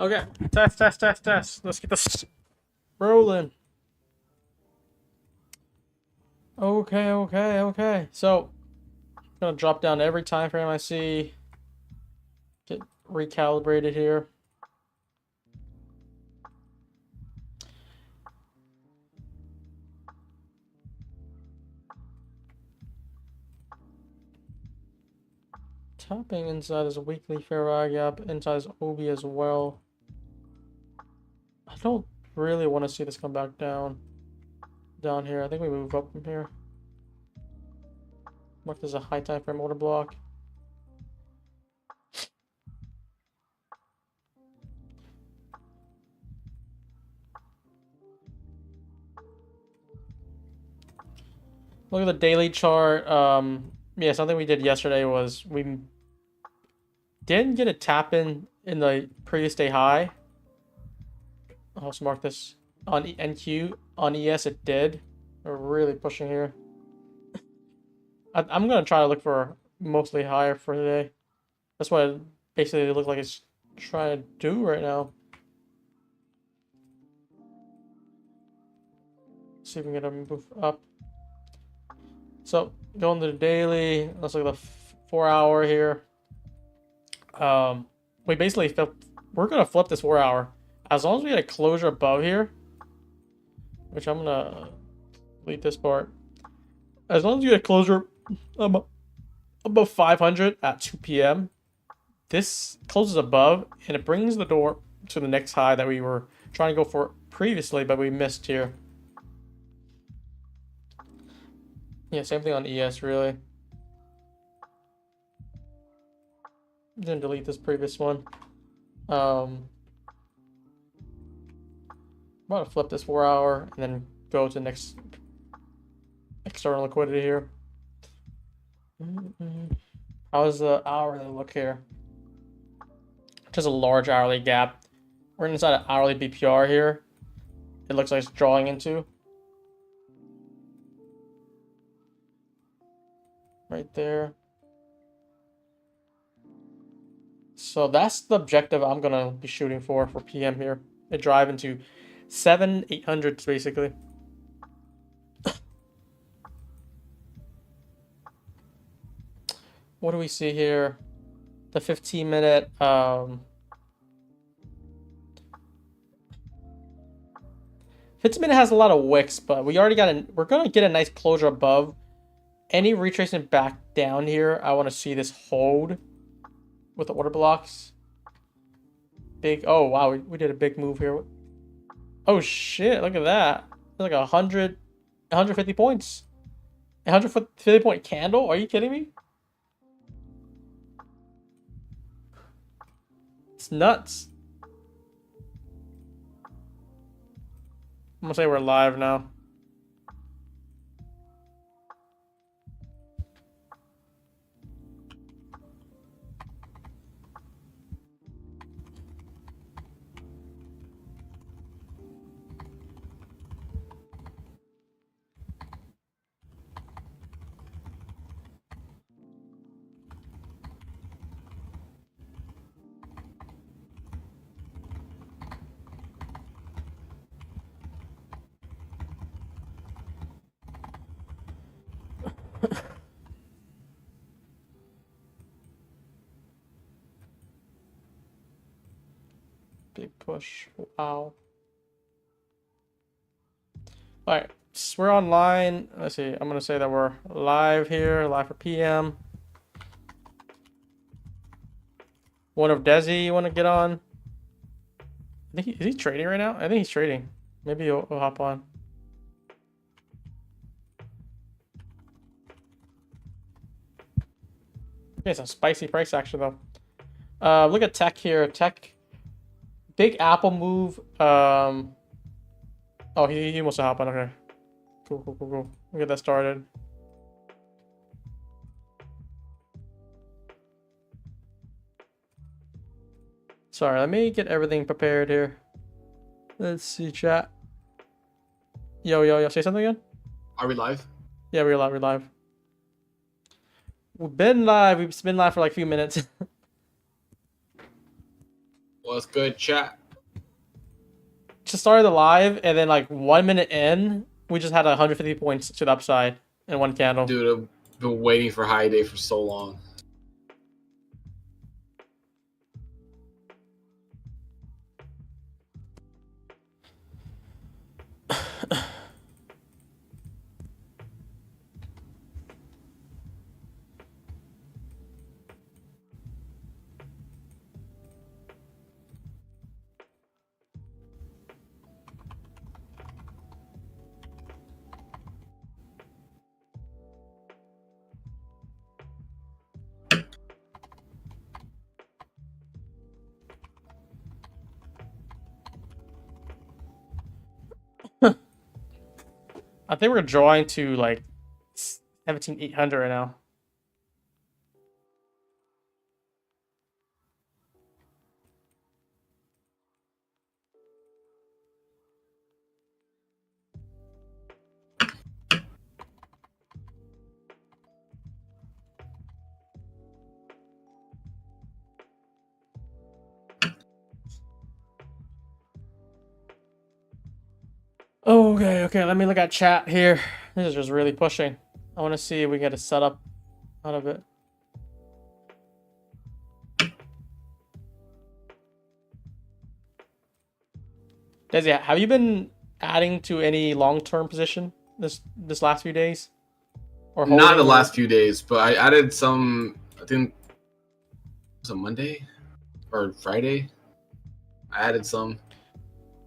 Okay, test. Let's get this rolling. Okay. So, I'm gonna drop down every time frame I see. Get recalibrated here. Tapping inside is a weekly fair value gap, inside is OB as well. I don't really want to see this come back down here. I think we move up from here. Marked as a high time frame order block. Look at the daily chart. Yeah, something we did yesterday was we didn't get a tap in the previous day high. I'll also mark this on NQ. On ES, it did. We're really pushing here. I'm gonna try to look for mostly higher for today. That's what it basically looks like it's trying to do right now. See if we can get a move up. So going to the daily. Let's look at the 4 hour here. We basically we're gonna flip this 4 hour as long as we get a closure above here, which I'm gonna delete this part. As long as you get a closure above above 500 at 2 p.m. This closes above, and it brings the door to the next high that we were trying to go for previously, but we missed here. Yeah, same thing on ES, really. Didn't delete this previous one. I'm about to flip this 4 hour and then go to the next external liquidity here. How's the hourly look here? Just a large hourly gap. We're inside an hourly BPR here. It looks like it's drawing into. Right there. So that's the objective I'm gonna be shooting for PM here. A drive into 7,800 basically. What do we see here? The 15-minute 15-minute has a lot of wicks, but we already got we're gonna get a nice closure above. Any retracement back down here, I want to see this hold with the order blocks. Big, oh wow, we did a big move here. Oh shit, look at that. Like 150 points. 150 point candle? Are you kidding me? It's nuts. I'm gonna say we're live now. Big push. Wow. Alright, so we're online. Let's see. I'm gonna say that we're live here, live for PM. One of Desi, you wanna get on? I think is he trading right now? I think he's trading. Maybe he'll hop on. Okay, some spicy price action though. Look at tech here. Tech, big Apple move. Oh, he wants to hop on. Okay, cool. We'll get that started. Sorry, let me get everything prepared here. Let's see, chat. Yo, say something again. Are we live? Yeah, we're live. We've been live. We've been live for like a few minutes. What's good, chat? Just started the live, and then like 1 minute in, we just had 150 points to the upside in one candle. Dude, I've been waiting for high day for so long. I think we're drawing to like 17,800 right now. Okay, let me look at chat here. This is just really pushing. I want to see if we get a setup out of it. Desi, have you been adding to any long-term position this last few days? Or Not the holding, last few days, but I added some. I think it was a Monday or Friday. I added some.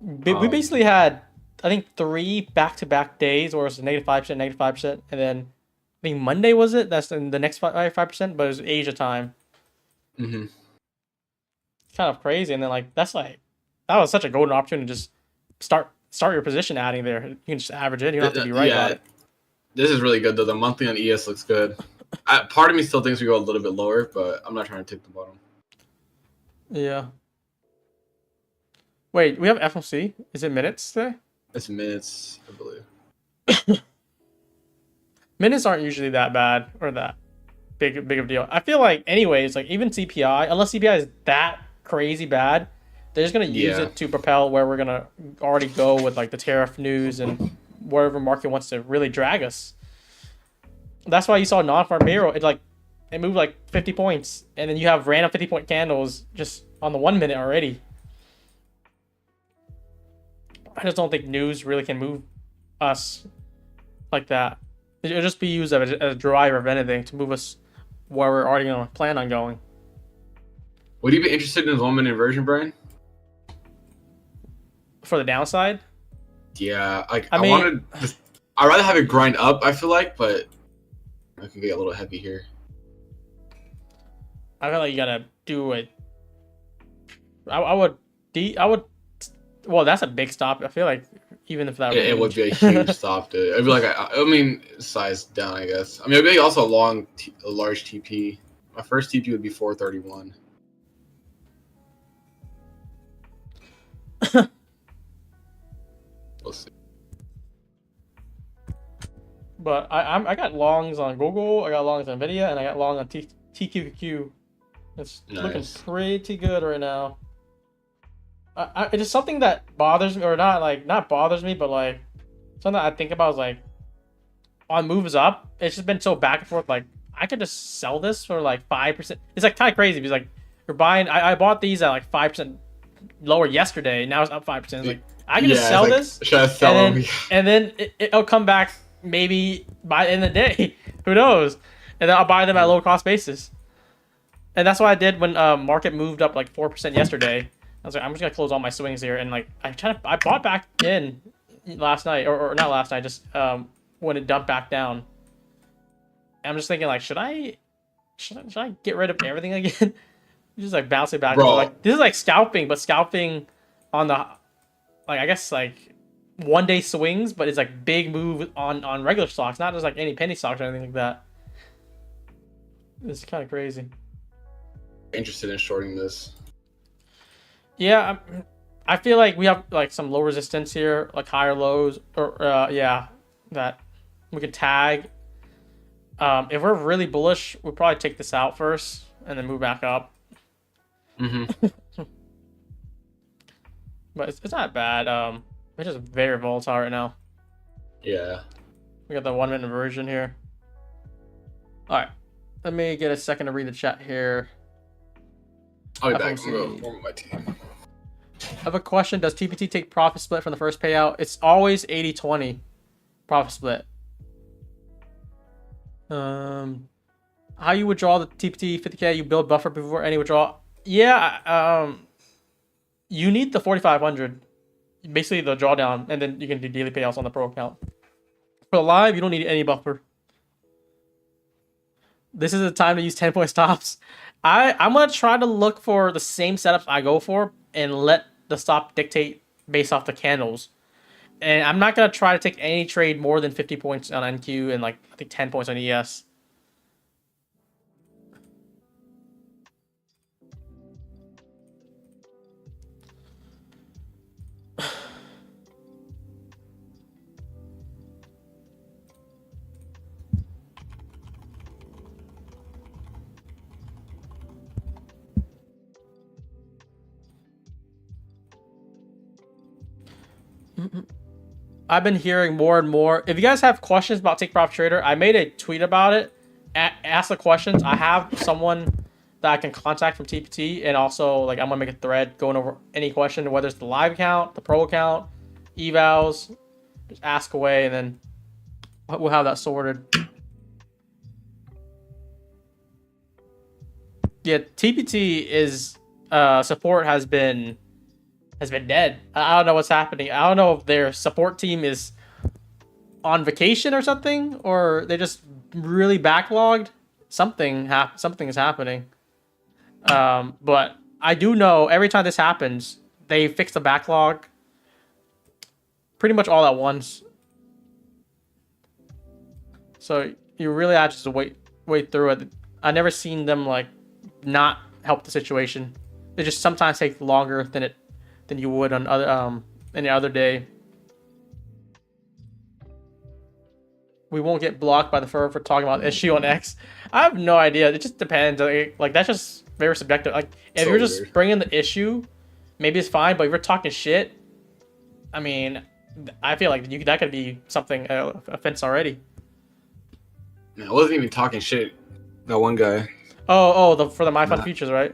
We basically had, I think, 3 back-to-back days where it was -5%, -5%, and then I think Monday was it? That's in the next 5%, but it was Asia time. Mm-hmm. Kind of crazy, and then like that was such a golden opportunity to just start your position adding there. You can just average it. You don't have to be right about it. This is really good though. The monthly on ES looks good. Part of me still thinks we go a little bit lower, but I'm not trying to take the bottom. Yeah. Wait, we have FOMC. Is it minutes today? It's minutes, I believe. Minutes aren't usually that bad or that big of a deal. I feel like anyways, like even CPI, unless CPI is that crazy bad, they're just gonna use it to propel where we're gonna already go with like the tariff news and wherever market wants to really drag us. That's why you saw non-farm payroll. It moved like 50 points, and then you have random 50-point candles just on the 1 minute already. I just don't think news really can move us like that. It'll just be used as a driver of anything to move us where we're already gonna plan on going. Would you be interested in 1 minute inversion, Brian? For the downside? Yeah, like I mean, I'd rather have it grind up, I feel like, but I can get a little heavy here. I feel like you gotta do it. I would. Well, that's a big stop. I feel like even if that it would be a huge stop, dude. It'd be like I mean, size down, I guess. I mean, it'd be also a large TP. My first TP would be 431. We'll see. But I got longs on Google, I got longs on Nvidia, and I got long on TQQQ. It's looking pretty good right now. It's just something that bothers me, or not bothers me, but like something that I think about is like on moves up. It's just been so back and forth. Like I could just sell this for like 5%. It's like kind of crazy because like you're buying. I bought these at like 5% lower yesterday. Now it's up 5%. It's like I can just sell this, and then it'll come back maybe by the end of the day. Who knows? And then I'll buy them at low cost basis. And that's what I did when market moved up like 4% yesterday. I was like, I'm just gonna close all my swings here, and like I bought back in last night, or not last night, just when it dumped back down. And I'm just thinking like, should I get rid of everything again? Just like bounce it back. Like this is like scalping, but scalping on the like I guess like 1 day swings, but it's like big move on regular stocks, not just like any penny stocks or anything like that. It's kind of crazy. Interested in shorting this. Yeah, I feel like we have like some low resistance here, like higher lows, or yeah, that we could tag. If we're really bullish, we'll probably take this out first and then move back up. Mm-hmm. But it's not bad. It's just very volatile right now. Yeah. We got the 1 minute inversion here. All right, let me get a second to read the chat here. I'll be back. I'm going to warm my team. I have a question. Does TPT take profit split from the first payout? It's always 80-20 profit split. How you withdraw the TPT 50K? You build buffer before any withdrawal? Yeah. You need the 4,500. Basically the drawdown, and then you can do daily payouts on the pro account. For the live, you don't need any buffer. This is the time to use 10-point stops. I'm gonna try to look for the same setups I go for and let the stop dictate based off the candles. And I'm not gonna try to take any trade more than 50 points on NQ and like I think 10 points on ES. I've been hearing more and more. If you guys have questions about Take Profit Trader, I made a tweet about it. Ask the questions. I have someone that I can contact from TPT, and also like I'm gonna make a thread going over any question, whether it's the live account, the pro account, evals. Just ask away, and then we'll have that sorted. Yeah, TPT is support has been dead. I don't know what's happening. I don't know if their support team is on vacation or something, or they're just really backlogged. Something is happening. But I do know every time this happens, they fix the backlog pretty much all at once. So you really have to just wait through it. I never seen them like not help the situation. They just sometimes take longer than you would on any other day. We won't get blocked by the firm for talking about issue on X. I have no idea. It just depends. Like that's just very subjective. Like if you're just weird. bringing the issue, maybe it's fine. But if you're talking shit, I mean, I feel like that could be something offense already. Man, I wasn't even talking shit. That one guy. For the My Fun Futures, right?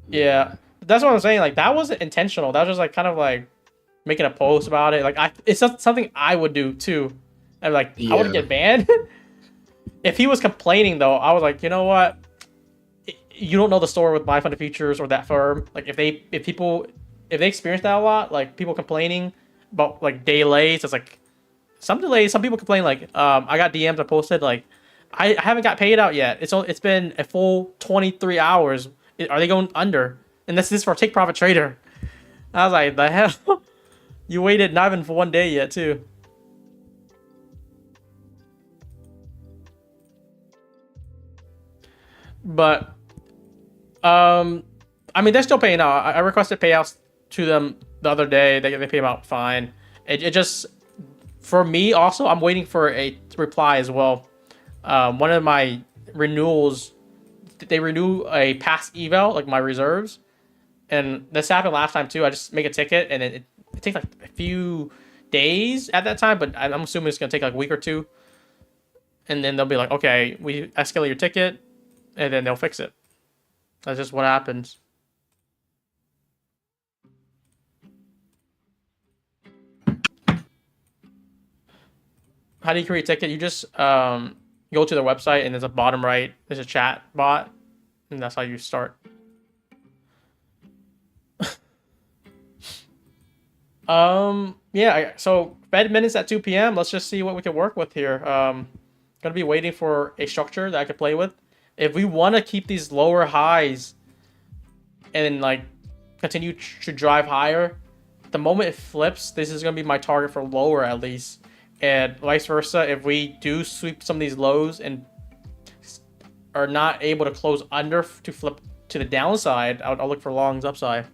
Yeah, that's what I'm saying. Like that wasn't intentional. That was just like kind of like making a post about it. Like it's something I would do too. I'm like, I wouldn't get banned. If he was complaining though, I was like, you know what? You don't know the story with My Fun Futures or that firm. Like if they experience that a lot, like people complaining about like delays, it's like some delays. Some people complain like, I got DMs I posted like, I haven't got paid out yet. It's been a full 23 hours. Are they going under? And this is for Take Profit Trader. I was like, the hell? You waited not even for 1 day yet too. But I mean they're still paying out. I requested payouts to them the other day. They pay them out fine. It just, for me also, I'm waiting for a reply as well. One of my renewals, they renew a past eval, like my reserves, and this happened last time too. I just make a ticket and it takes like a few days at that time, but I'm assuming it's gonna take like a week or two, and then they'll be like, okay, we escalate your ticket, and then they'll fix it. That's just what happens. How do you create a ticket? You just go to their website, and there's a bottom right, there's a chat bot, and that's how you start. Yeah, so Fed minutes at 2 p.m. Let's just see what we can work with here. Gonna be waiting for a structure that I can play with. If we want to keep these lower highs and like continue to drive higher, the moment it flips, this is gonna be my target for lower at least, and vice versa. If we do sweep some of these lows and are not able to close under to flip to the downside, I'll look for longs upside.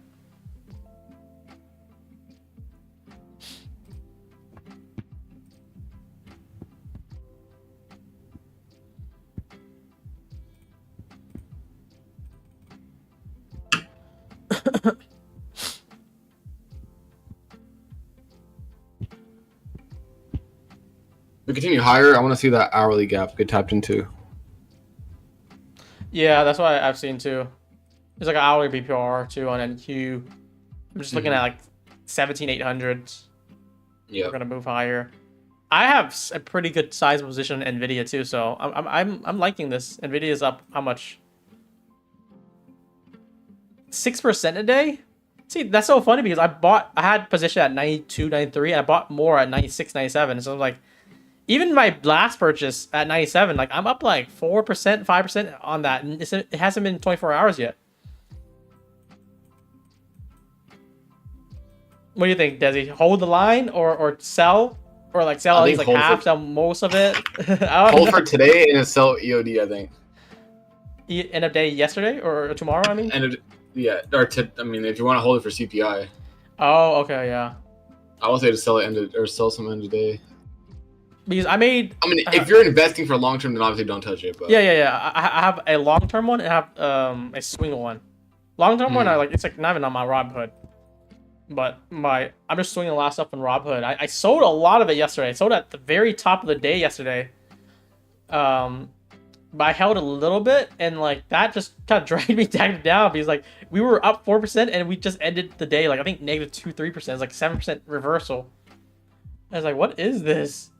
We continue higher. I want to see that hourly gap get tapped into. Yeah, that's what I've seen too. There's like an hourly BPR too on NQ. I'm just looking at like 17,800s. Yeah, We're gonna move higher. I have a pretty good size position in Nvidia too, so I'm liking this. Nvidia's up how much? 6% a day. See, that's so funny because I had position at 92, 93, and I bought more at 96, 97. So I'm like, even my last purchase at 97, like I'm up like 4%, 5% on that, and it hasn't been 24 hours yet. What do you think, Desi? Hold the line or sell? Or like sell at least like half, sell most of it? Hold for today and sell EOD, I think. End of day yesterday or tomorrow, I mean? I mean, if you want to hold it for CPI. Oh, okay, yeah. I would say to sell it sell some end of day. Because I mean, if you're investing for long term, then obviously don't touch it. But yeah. I have a long term one and I have a swing one. Long term one, it's like not even on my Robinhood, but I'm just swinging the last up on Robinhood. I sold a lot of it yesterday. I sold at the very top of the day yesterday. But I held a little bit, and like that just kind of dragged me down because like we were up 4% and we just ended the day like I think negative 2-3%. It's like 7% reversal. I was like, what is this?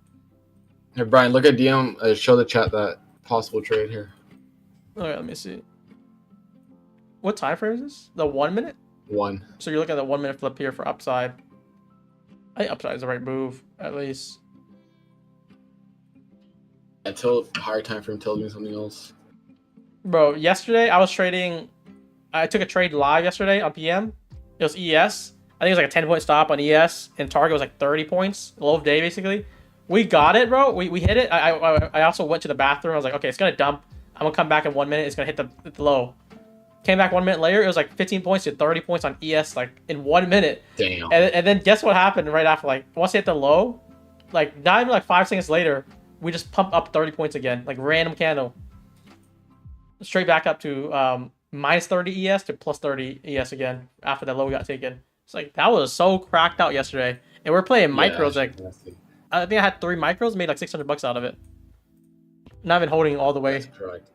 Hey Brian, look at DM. Show the chat that possible trade here. Okay, let me see. What time frame is this? The 1 minute? 1. So you're looking at the 1 minute flip here for upside. I think upside is the right move, at least. Until higher time frame tells me something else. Bro, yesterday I was trading. I took a trade live yesterday on PM. It was ES. I think it was like a 10-point stop on ES, and target was like 30 points. Low of day, basically. We got it, bro. We hit it. I also went to the bathroom. I was like, okay, it's going to dump. I'm going to come back in 1 minute. It's going to hit the low. Came back 1 minute later. It was like 15 points to 30 points on ES, like in 1 minute. Damn. And then guess what happened right after? Like, once it hit the low, like not even like 5 seconds later, we just pumped up 30 points again. Like random candle. Straight back up to minus 30 ES to plus 30 ES again after that low got taken. It's like, that was so cracked out yesterday. And we're playing micros. Like, I think I had 3 micros, made like $600 out of it. Not even holding all the way. That's correct.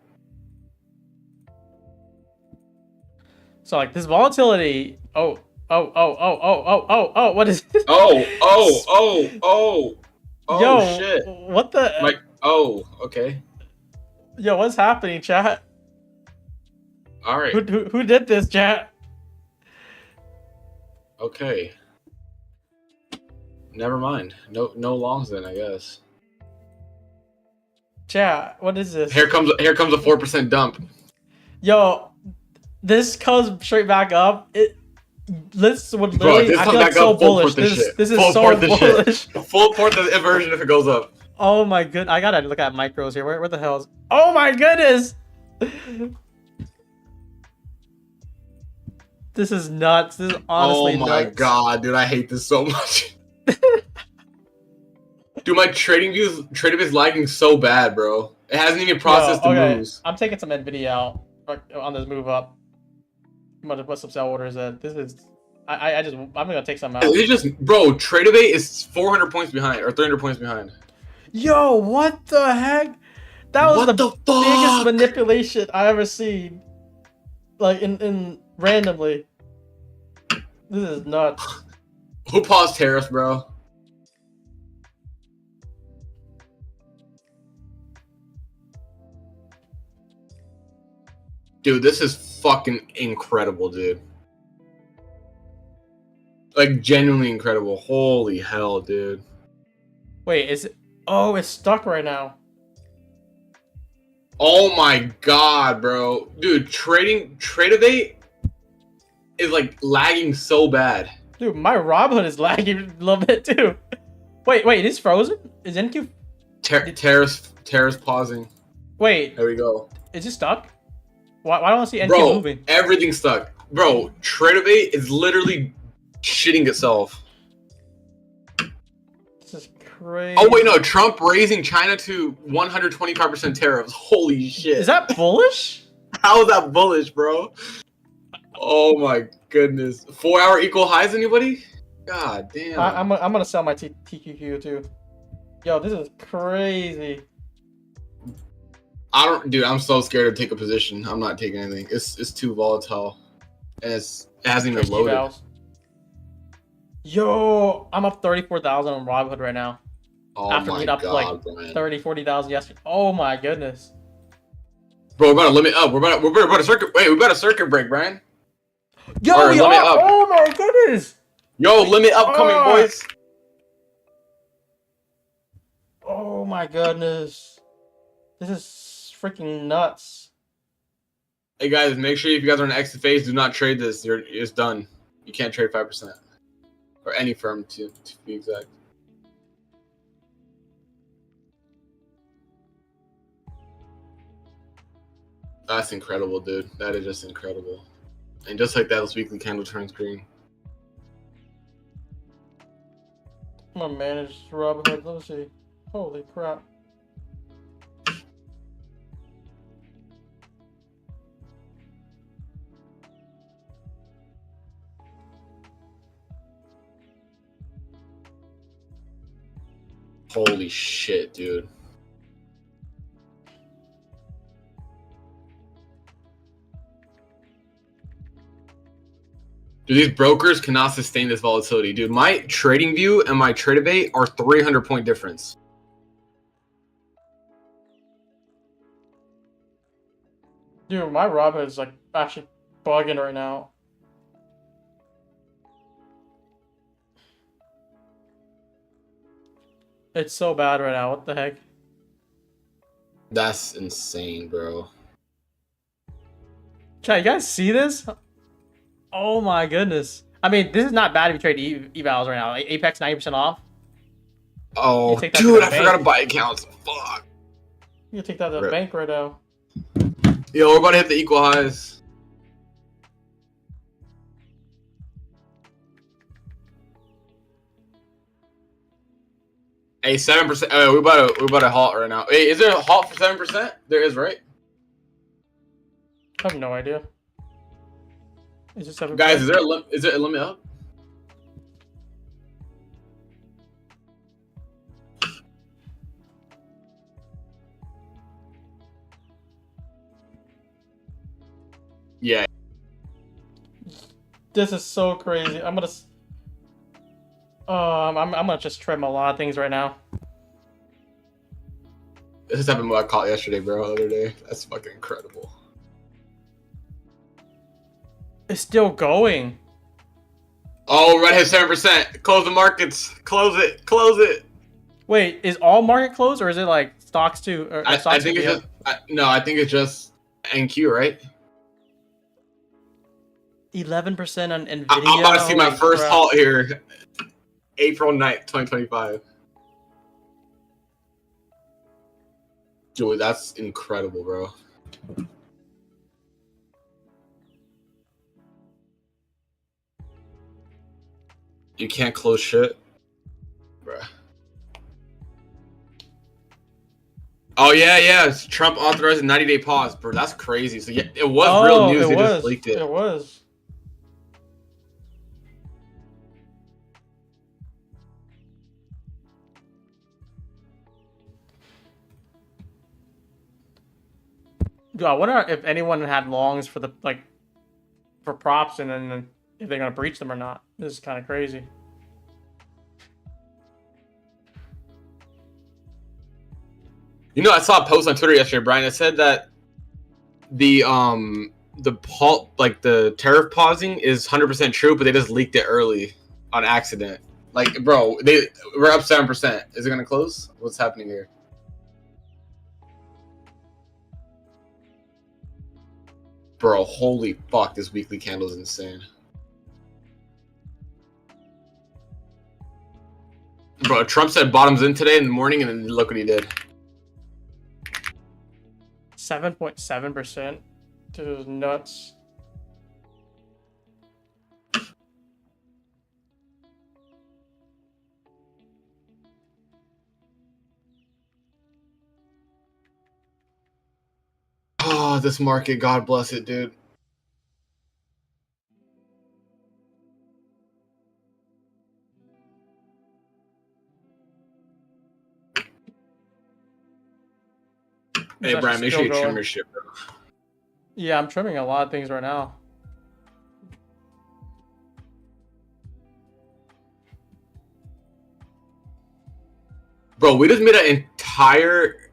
So like this volatility. Oh, what is this? Oh, Yo, shit. What the? Like, okay. Yo, what's happening, chat? All right. Who did this, chat? Okay. Never mind. No longs then, I guess. Chat, what is this? Here comes a 4% dump. Yo, this comes straight back up. This would Bro, literally. this I comes feel like back so up full bullish. port this This shit. is Full so port this bullish. shit. Full port the inversion if it goes up. Oh my good. I gotta look at micros here. Where the hell is? Oh my goodness. This is nuts. This is honestly nuts. Oh my god, dude, I hate this so much. Dude, my trading view is lagging so bad, bro. It hasn't even processed the moves. I'm taking some NVIDIA out on this move up. I'm gonna put some sell orders in. This is, I'm gonna take some out. It just, bro, Tradebate is 400 points behind or 300 points behind. Yo, what the heck? That was the biggest manipulation I ever seen. Like in randomly. This is nuts. Who paused tariffs, bro? Dude, this is fucking incredible, dude. Like, genuinely incredible. Holy hell, dude. Wait, is it? Oh, it's stuck right now. Oh my god, bro. Dude, Tradebate is like lagging so bad. Dude, my Robinhood is lagging a little bit too. Wait, it is frozen? Is NQ? Terrace pausing. Wait. There we go. Is it stuck? Why don't I see NQ bro, moving? Everything's stuck. Bro, Tradebate is literally shitting itself. This is crazy. Oh wait, no, Trump raising China to 125% tariffs. Holy shit. Is that bullish? How is that bullish, bro? Oh my goodness. 4-hour equal highs, anybody? God damn. I'm gonna sell my TQQ too. Yo, this is crazy. Dude, I'm so scared to take a position. I'm not taking anything. It's too volatile. And it hasn't even loaded. Vals. Yo, I'm up 34,000 on Robinhood right now. Oh after my being up god, like Brian. 40,000 yesterday. Oh my goodness. Bro, we're about to limit up. We're about to circuit. Wait, we got a circuit break, Brian. Yo, Right, limit up. Oh my goodness. Yo, limit upcoming, boys. Oh my goodness. This is freaking nuts. Hey guys, make sure if you guys are in exit phase, do not trade this. It's done. You can't trade 5%. Or any firm to be exact. That's incredible, dude. That is just incredible. And just like that, this weekly candle turns green. I'm gonna manage Robinhood. Let me see. Holy crap. Holy shit, dude. Dude, these brokers cannot sustain this volatility. Dude, my trading view and my Tradebate are 300-point difference. Dude, my Robinhood is like actually bugging right now. It's so bad right now. What the heck? That's insane, bro. Chat, you guys see this? Oh my goodness. I mean, this is not bad if you trade evals right now. Like Apex 90% off. Oh, take that to dude, the I bank. forgot to buy accounts. Fuck. You can take that to the Rip. bank right now. Yo, we're about to hit the equal highs. Hey, 7%. Oh, we're about to halt right now. Hey, is there a halt for 7%? There is, right? I have no idea. Is it 7%? Guys, is there a limit up? Yeah. This is so crazy. I'm gonna just trim a lot of things right now. This happened what I caught yesterday, bro. The other day. That's fucking incredible. It's still going. Oh, red hit 7%. Close the markets. Close it. Close it. Wait, is all market closed or is it like stocks too? Or I stocks think too it's just no. I think it's just NQ, right? 11% on Nvidia. I'm about to see my Holy first crap. halt here. April 9th, 2025. Dude, that's incredible, bro. You can't close shit, bruh. Oh yeah. Trump authorized a 90-day pause, bro. That's crazy. So yeah, it was real news. They just leaked it. It was. Dude, I wonder if anyone had longs for the for props and then if they're gonna breach them or not. This is kind of crazy. You know, I saw a post on Twitter yesterday, Brian. It said that the tariff pausing is 100% true, but they just leaked it early on accident. Like, bro, we're up 7%. Is it gonna close? What's happening here? Bro, holy fuck, this weekly candle is insane. Bro, Trump said bottoms in today in the morning, and then look what he did. 7.7%. Dude, it was nuts. Oh, this market, God bless it, dude. Hey, Brian, make sure you trim your shit, bro. Yeah, I'm trimming a lot of things right now. Bro, we just made an entire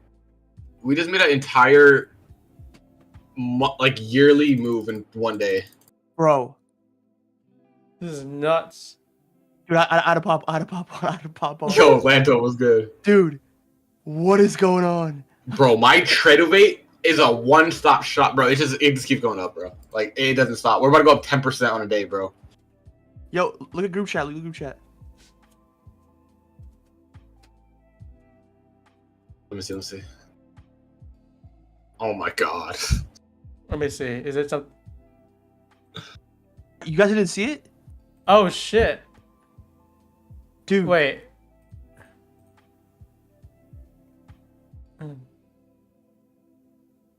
like yearly move in one day. Bro. This is nuts. Dude, I had to pop. Yo, Lanto was good. Dude, what is going on? Bro, my Tradovate is a one-stop shop, bro. It just keeps going up, bro. Like, it doesn't stop. We're about to go up 10% on a day, bro. Yo, look at group chat. Look at group chat. Let me see. Oh my god. Let me see. Is it some? You guys didn't see it? Oh shit. Dude. Wait.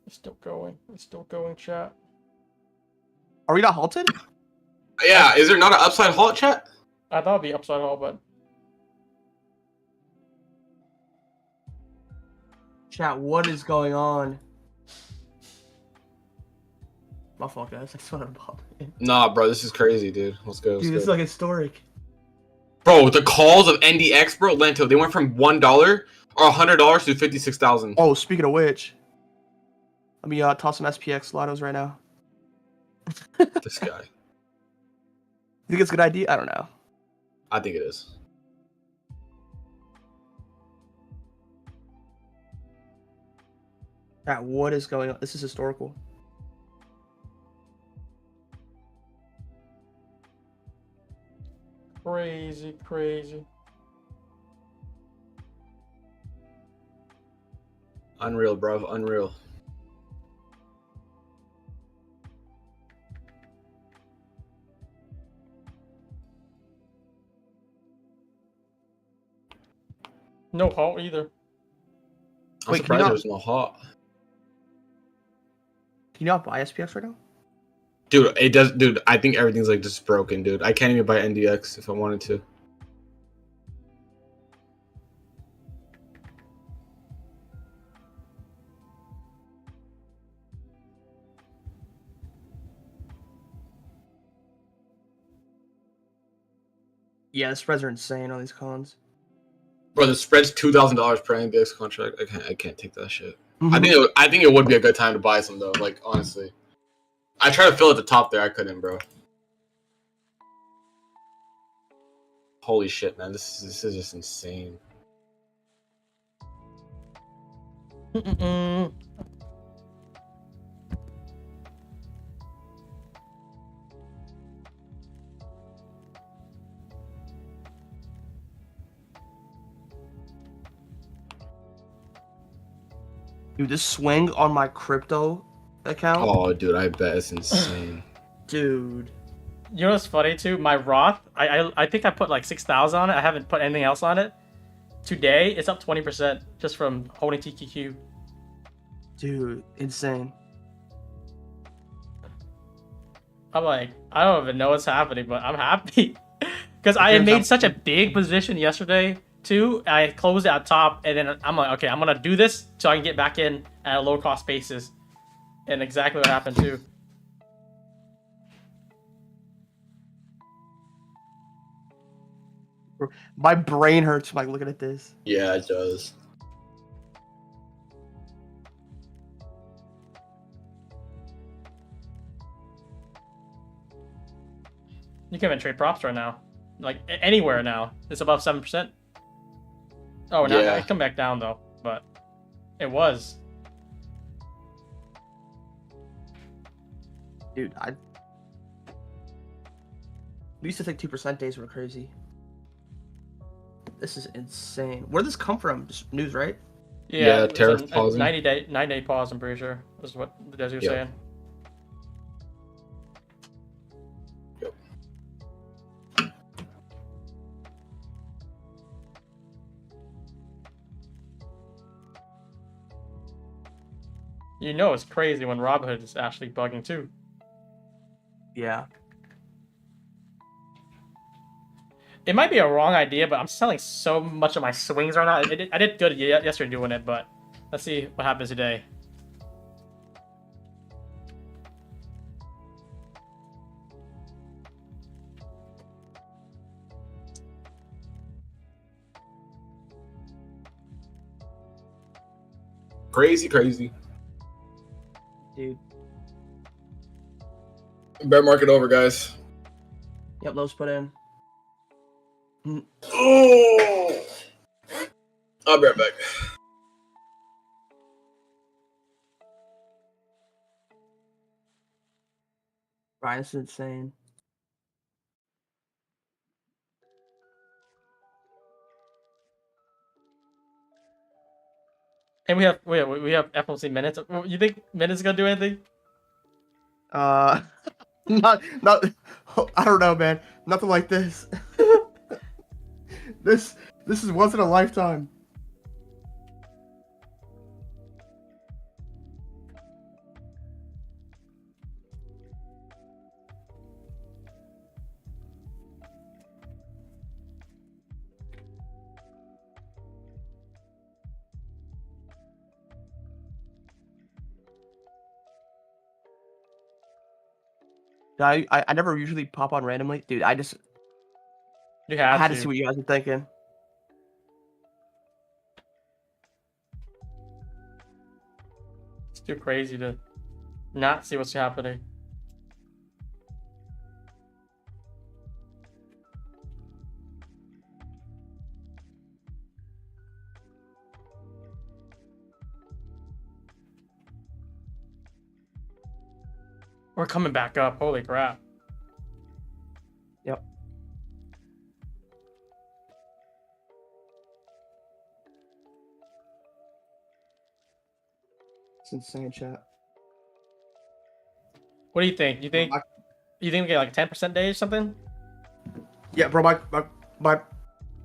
It's still going. It's still going, chat. Are we not halted? Yeah, is there not an upside halt, chat? I thought it'd be upside down, but Chat, what is going on? My fault, guys. I just want to pop in. Nah, bro, this is crazy, dude. Let's go. Dude, this is like historic. Bro, the calls of NDX, bro, Lento, they went from $1 or $100 to 56,000. Oh, speaking of which, let me toss some SPX lottos right now. This guy. You think it's a good idea? I don't know. I think it is. Chat, what is going on? This is historical. Crazy, crazy. Unreal, bro. Unreal. No halt either. I'm Wait, can you surprised not- there's no hot. Can you not buy SPX right now? Dude, it does. Dude, I think everything's like just broken, dude. I can't even buy NDX if I wanted to. Yeah, the spreads are insane on these cons. Bro, the spread's $2,000 per NDX contract. I can't take that shit. I think it would be a good time to buy some though. Like honestly, I tried to fill at the top there. I couldn't, bro. Holy shit, man! This is just insane. Dude, this swing on my crypto account. Oh, dude, I bet it's insane. Dude. You know what's funny too? My Roth, I think I put like 6,000 on it. I haven't put anything else on it. Today, it's up 20% just from holding TQQ. Dude, insane. I'm like, I don't even know what's happening, but I'm happy. Because I had made such a big position yesterday, too. I closed it at top, and then I'm like, okay, I'm going to do this so I can get back in at a low-cost basis. And exactly what happened, too. My brain hurts like looking at this. Yeah, it does. You can't even trade props right now. Like, anywhere now. It's above 7%. Oh, now Yeah. it come back down, though. But it was. Dude, we used to think 2% days were crazy. This is insane. Where did this come from? Just news, right? Yeah, it's tariff a pausing. 9-day pause, I'm pretty sure. Is what the Desi was Yep. saying. Yep. You know it's crazy when Robinhood is actually bugging too. Yeah. It might be a wrong idea, but I'm selling so much of my swings right now. I did good yesterday doing it, but let's see what happens today. Crazy. Dude. Bear market over, guys. Yep, lows put in. Oh! I'll be right back. Right, this is insane. And we have FOMC minutes. You think minutes gonna do anything? Not, I don't know, man. Nothing like this. This is once in a lifetime. I never usually pop on randomly, dude. I You had have to see what you guys were thinking. It's too crazy to not see what's happening. We're coming back up. Holy crap. Yep. It's insane, chat. What do you think? You think we get like 10% day or something? Yeah, bro. My.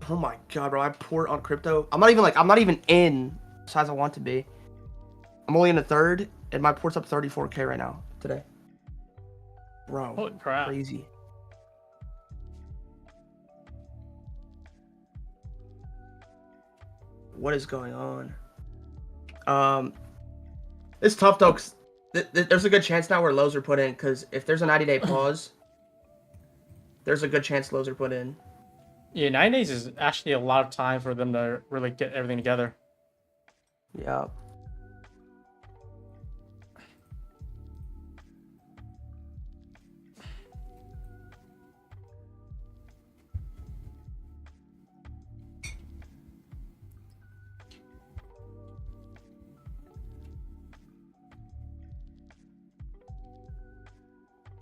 Oh my god, bro. I port on crypto. I'm not even in size I want to be. I'm only in a third, and my port's up 34K right now today. Bro, Holy crap. crazy. What is going on? It's tough though, 'cause there's a good chance now where lows are put in, because if there's a 90-day pause, there's a good chance lows are put in. Yeah, 9 days is actually a lot of time for them to really get everything together. Yeah.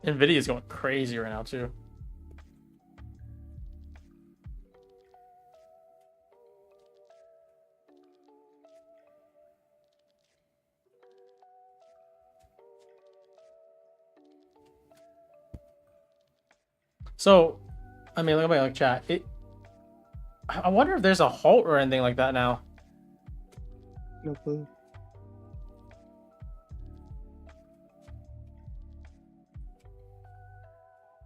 Nvidia is going crazy right now too. So, I mean, look at my chat. I wonder if there's a halt or anything like that now. No clue.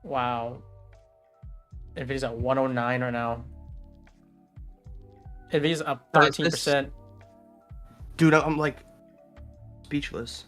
Wow. Nvidia's at 109 right now. Nvidia's up 13%. Dude, I'm like speechless.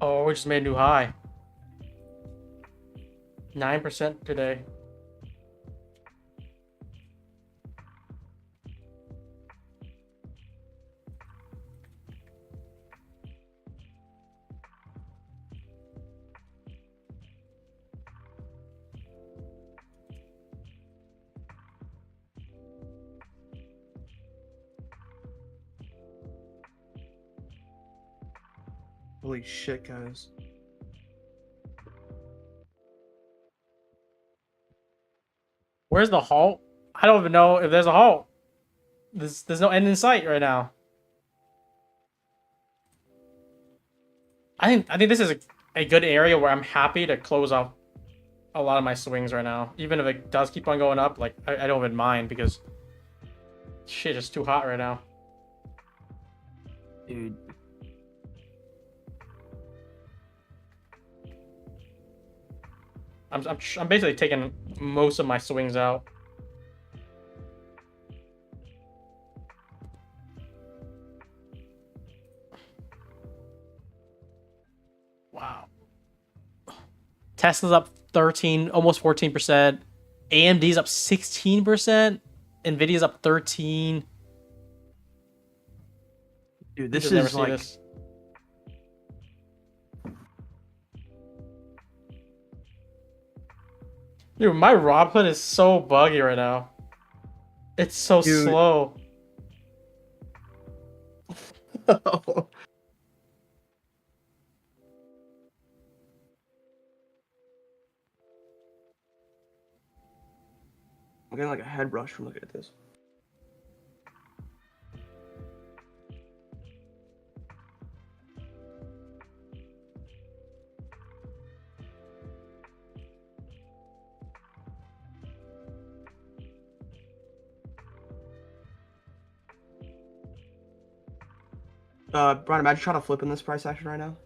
Oh, we just made a new high. 9% today. Holy shit, guys. Where's the halt? I don't even know if there's a halt. There's no end in sight right now. I think this is a good area where I'm happy to close off a lot of my swings right now. Even if it does keep on going up, like I don't even mind because shit is too hot right now. Dude. I'm basically taking most of my swings out. Wow. Tesla's up 13, almost 14%. AMD's up 16%. Nvidia's up 13. Dude, this is like this. Dude, my Robinhood is so buggy right now. It's so slow. I'm getting like a head rush from looking at this. Brian, imagine trying to flip in this price action right now.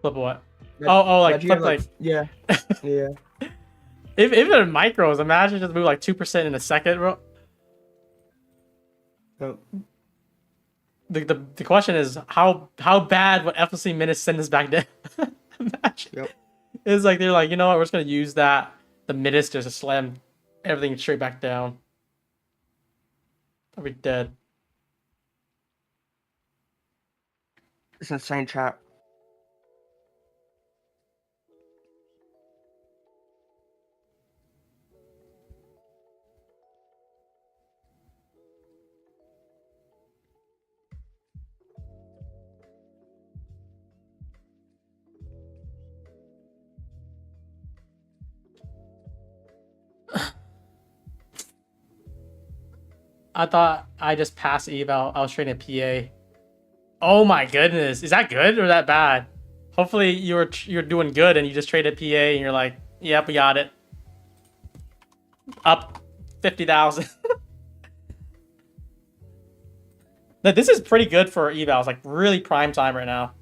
Flip what? Oh, like flip like yeah, yeah. If in micros, imagine just move like 2% in a second, bro. Oh. the question is how bad would FOC minutes send us back down? Imagine. Yep. It's like they're like, you know what, we're just gonna use the minutes just to slam everything straight back down. I'll be dead. It's insane, chat. I thought I just passed eval. I was trading a PA. Oh my goodness, is that good or that bad? Hopefully you're doing good and you just traded PA and you're like, yep, we got it. Up 50,000. This is pretty good for evals, like really prime time right now.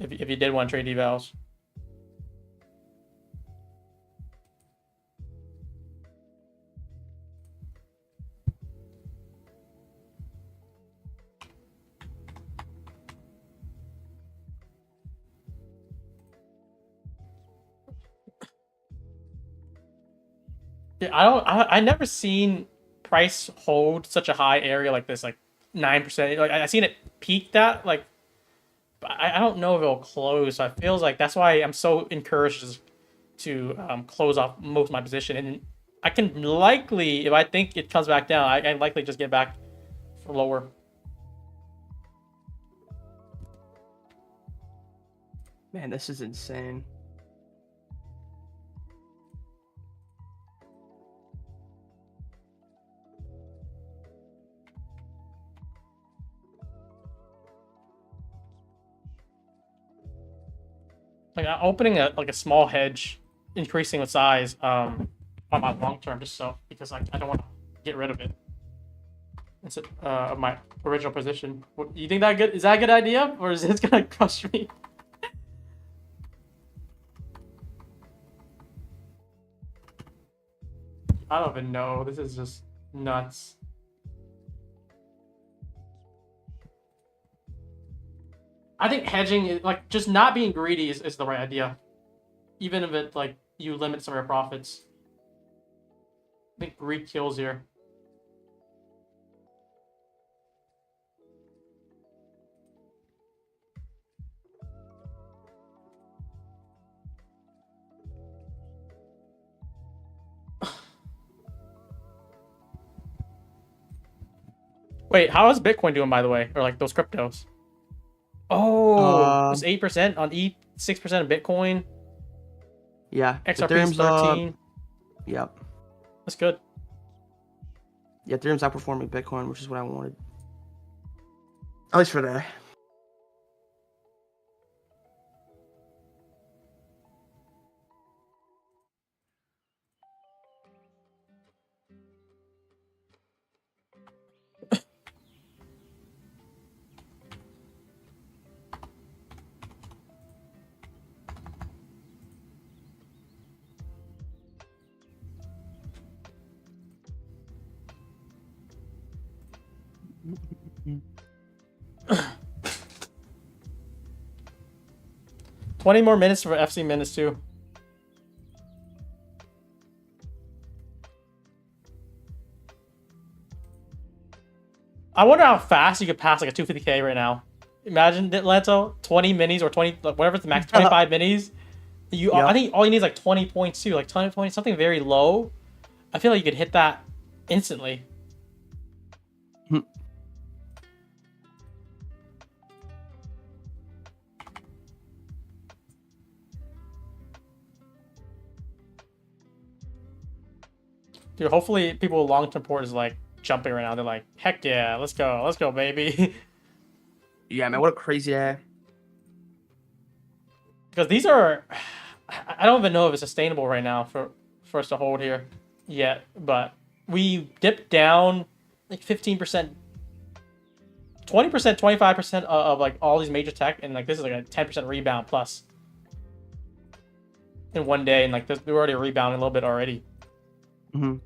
If you did want to trade evals. Yeah, I never seen price hold such a high area like this, like 9%. Like I seen it peak that, like, but I don't know if it'll close. So it feels like that's why I'm so encouraged to close off most of my position, and I can likely, if I think it comes back down, I can likely just get back for lower. Man, this is insane. Like opening a small hedge, increasing with size on my long term, just so because I don't want to get rid of it. Instead of my original position. What, you think that good? Is that a good idea, or is it gonna crush me? I don't even know. This is just nuts. I think hedging, like just not being greedy is the right idea. Even if it like you limit some of your profits. I think greed kills here. Wait, how is Bitcoin doing, by the way? Or like those cryptos? Oh, it's 8% on ETH, 6% of Bitcoin. Yeah. XRP is 13. Yep. That's good. Yeah, Ethereum's outperforming Bitcoin, which is what I wanted. At least for today. $20 more minutes for FC minutes too. I wonder how fast you could pass like a 250K right now. Imagine Leto, 20 minis or 20, like whatever the max, 25 minis. You, Yep. I think all you need is like 20 points too, like 20 points, something very low. I feel like you could hit that instantly. Dude, hopefully people with long-term port is like jumping right now. They're like, heck yeah, let's go, baby. Yeah, man, what a crazy day. Because these are, I don't even know if it's sustainable right now for us to hold here yet. But we dipped down like 15%, 20%, 25% of like all these major tech, and like this is like a 10% rebound plus in one day, and like this, we're already rebounding a little bit already. Mm-hmm.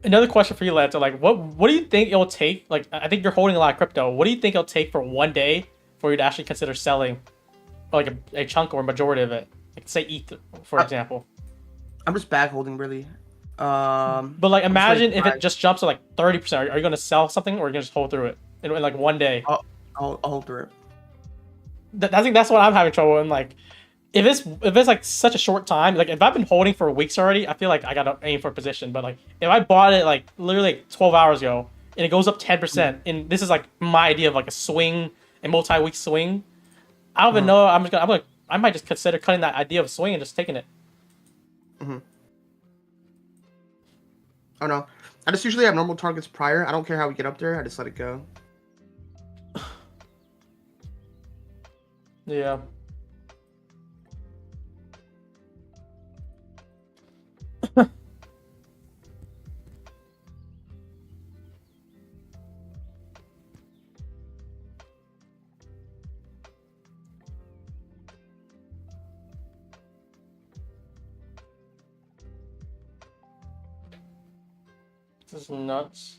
Another question for you, Lance. Like, what do you think it'll take? Like, I think you're holding a lot of crypto. What do you think it'll take for one day for you to actually consider selling, like a chunk or a majority of it? Like, say ETH, for example. I'm just bag holding really. But like, I'm just waiting imagine for if it just jumps to like 30%. Are you going to sell something, or are you going to just hold through it in like one day? I'll hold through it. I think that's what I'm having trouble in. Like, if it's like such a short time, like if I've been holding for weeks already, I feel like I gotta aim for a position. But like, if I bought it like literally like 12 hours ago and it goes up 10%, and this is like my idea of like a swing, a multi-week swing, I don't even know. I might just consider cutting that idea of a swing and just taking it. Oh no, I just usually have normal targets prior. I don't care how we get up there. I just let it go. Yeah. This is nuts.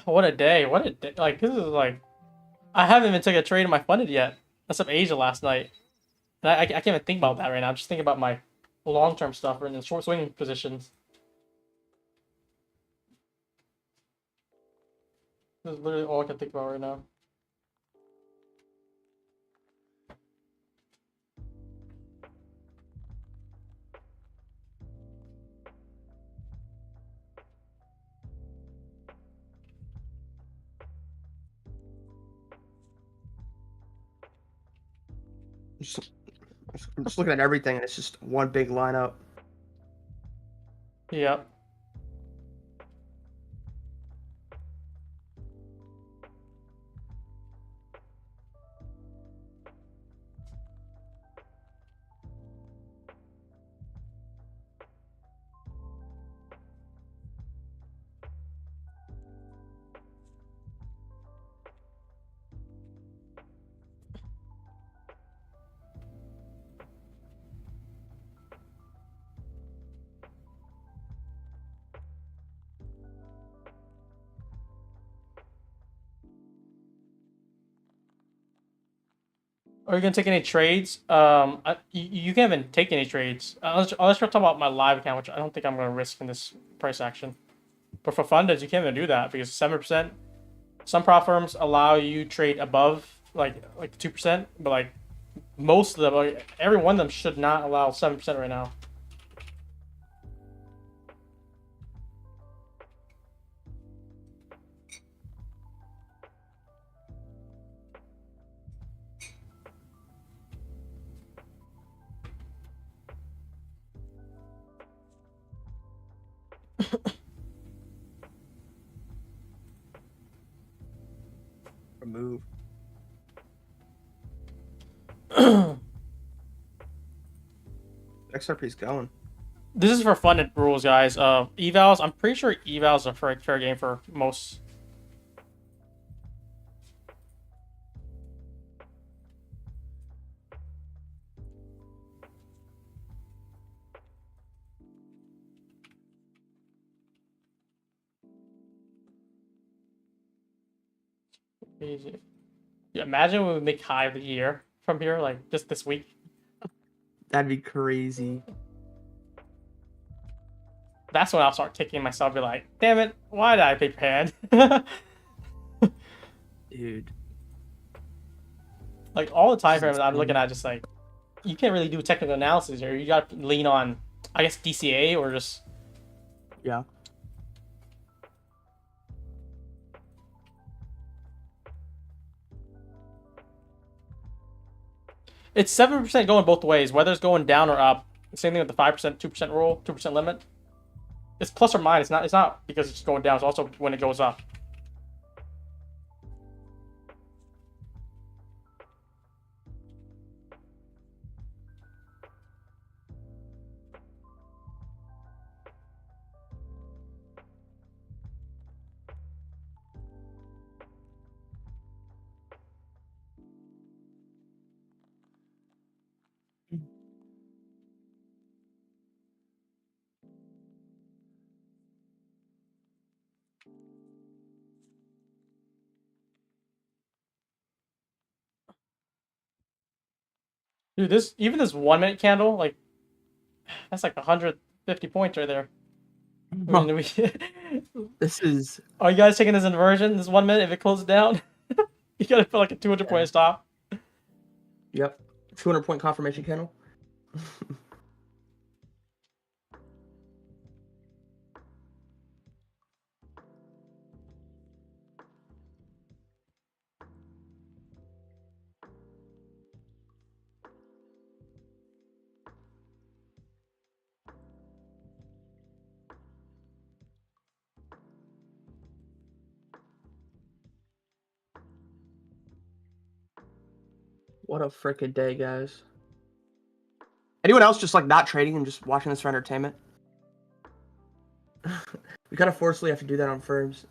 What a day. What a day. Like, this is like, I haven't even took a trade in my funded yet. That's up Asia last night. And I can't even think about that right now. I'm just thinking about my long-term stuff or in the short swing positions. This is literally all I can think about right now. I'm just looking at everything, and it's just one big lineup. Yep. Are you gonna take any trades? You can't even take any trades unless you're talking about my live account, which I don't think I'm gonna risk in this price action. But for funded, you can't even do that because 7%. Some prop firms allow you trade above like 2%, but like most of them, like, every one of them should not allow 7% right now. Remove. XRP's going. This is for funded rules, guys. Evals, I'm pretty sure evals are fair game for most. Easy. Yeah, imagine we would make high of the year from here, like just this week. That'd be crazy. That's when I'll start kicking myself, be like, damn it, why did I pay per hand? Dude. Like all the time frames I'm looking at, just like, you can't really do technical analysis here. You got to lean on, I guess, DCA or just. Yeah. It's 7% going both ways, whether it's going down or up. Same thing with the 5%, 2% rule, 2% limit. It's plus or minus. It's not because it's going down. It's also when it goes up. Dude, even this 1 minute candle, like that's like 150 points right there. I mean, This is are you guys taking this inversion? This 1 minute, if it closes down, you gotta put like a 200 point stop. yep, 200-point confirmation candle. What a frickin' day, guys. Anyone else just like not trading and just watching this for entertainment? We kind of forcefully have to do that on firms.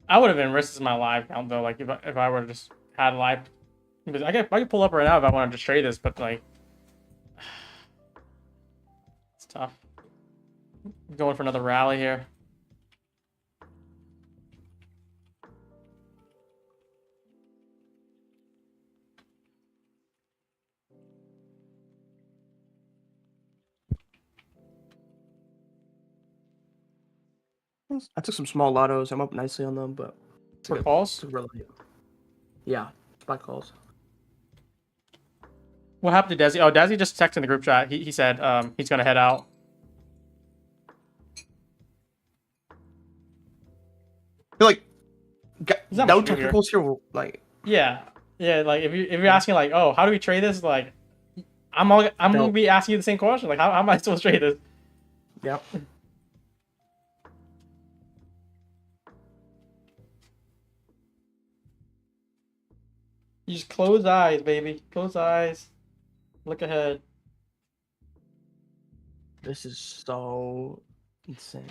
I would have been risking my live count though, like if I would have just had live, because I could pull up right now if I wanted to trade this, but like it's tough. Going for another rally here. I took some small lottos. I'm up nicely on them, but For calls? Yeah, spy calls. What happened to Desi? Oh, Desi just texted in the group chat. He said he's gonna head out. I feel like He's not no much here. technicals here. Like Yeah, like if you're asking like, oh, how do we trade this? Like, I'm gonna be asking you the same question. Like, how am I supposed to trade this? Yep. You just close eyes, baby. Close eyes. Look ahead. This is so insane.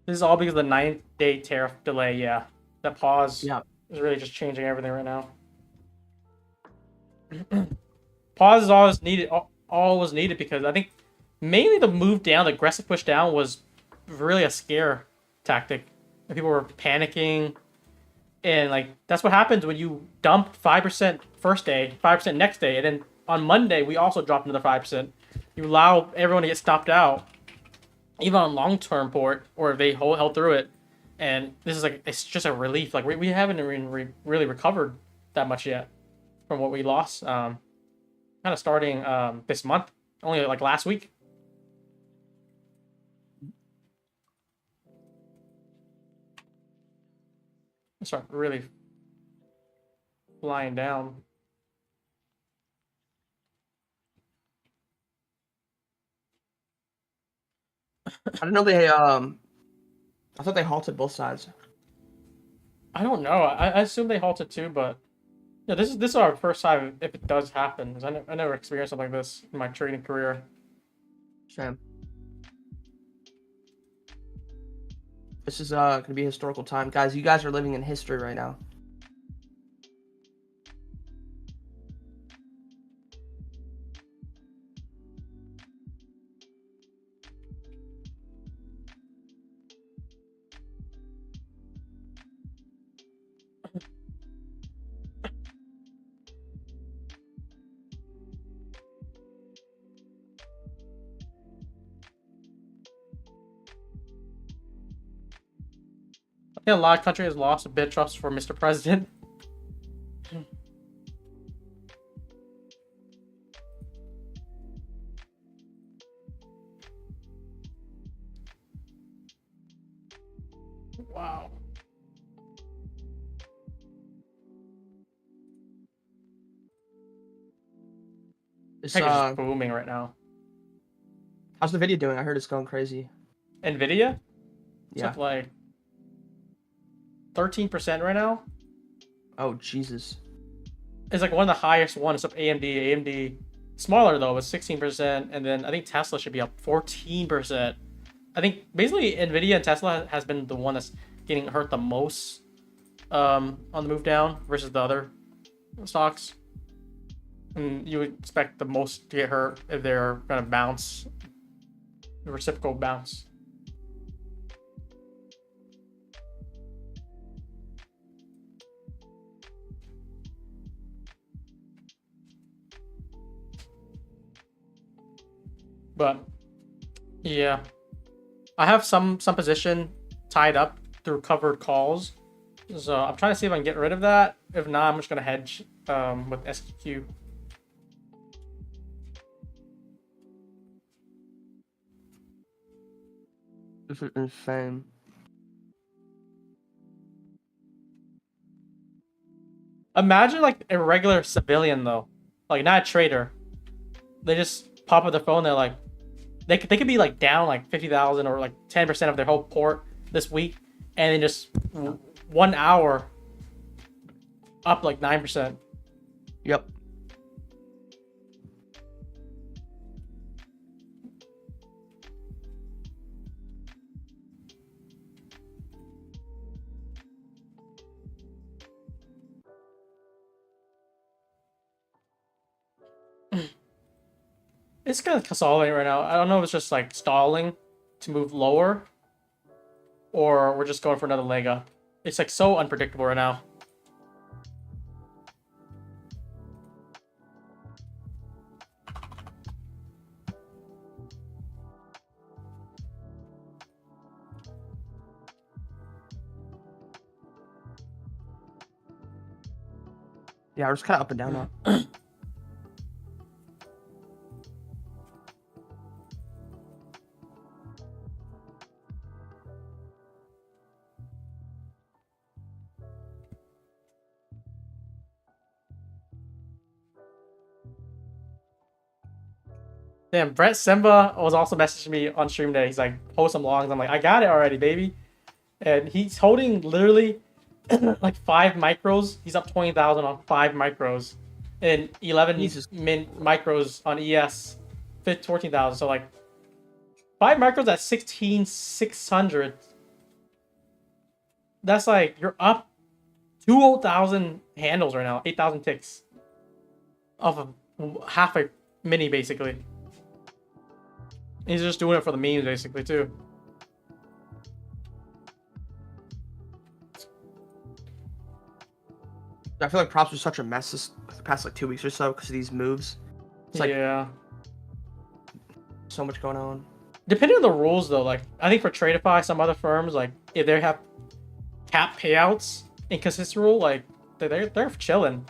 This is all because of the 9-day tariff delay. Yeah, that pause Yeah. is really just changing everything right now. Pause is always needed. Always needed because I think mainly the move down, the aggressive push down, was really a scare tactic. And people were panicking, and like that's what happens when you dump 5% first day, 5% next day, and then on Monday we also dropped another 5%. You allow everyone to get stopped out, even on long-term port, or if they held through it. And this is like, it's just a relief. Like we haven't really recovered that much yet from what we lost. Kind of starting this month, only like last week. Start really flying down. I didn't know they I thought they halted both sides. I don't know. I assume they halted too, but yeah, this is our first time if it does happen. 'Cause I never experienced something like this in my trading career. Shame. This is gonna be a historical time, guys. You guys are living in history right now. I think a lot of countries has lost a bit of trust for Mr. President. Wow. It's, Tech is just booming right now. how's the video doing? I heard it's going crazy. Nvidia? It's Yeah. up like 13% right now. Oh, Jesus. It's like one of the highest ones. It's up AMD. AMD smaller though, was 16%, and then I think Tesla should be up 14%. I think basically Nvidia and Tesla has been the one that's getting hurt the most on the move down versus the other stocks. And you would expect the most to get hurt if they're gonna bounce, the reciprocal bounce. But yeah, I have some position tied up through covered calls, so I'm trying to see if I can get rid of that. If not, I'm just gonna hedge with SQQ. This is insane. Imagine like a regular civilian though, like not a trader. They just pop up their phone. They're like, they could be like down like 50,000 or like 10% of their whole port this week, and then just 1 hour up like 9%. Yep. It's kind of consolidating right now. I don't know if it's just like stalling to move lower, or we're just going for another leg up. It's like so unpredictable right now. Yeah, we're just kind of up and down now. Damn, Brett Simba was also messaging me on stream today. He's like, post some longs. I'm like, I got it already, baby. And he's holding literally like 5 micros. He's up 20,000 on 5 micros. And 11 micros on ES, 14,000. So like 5 micros at 16,600. That's like, you're up 2,000 handles right now. 8,000 ticks. Off of half a mini, basically. He's just doing it for the memes, basically, too. I feel like props was such a mess this past like 2 weeks or so because of these moves. It's like yeah. so much going on. Depending on the rules, though, like I think for Tradeify, some other firms, like if they have cap payouts inconsistent rule, like they're chilling.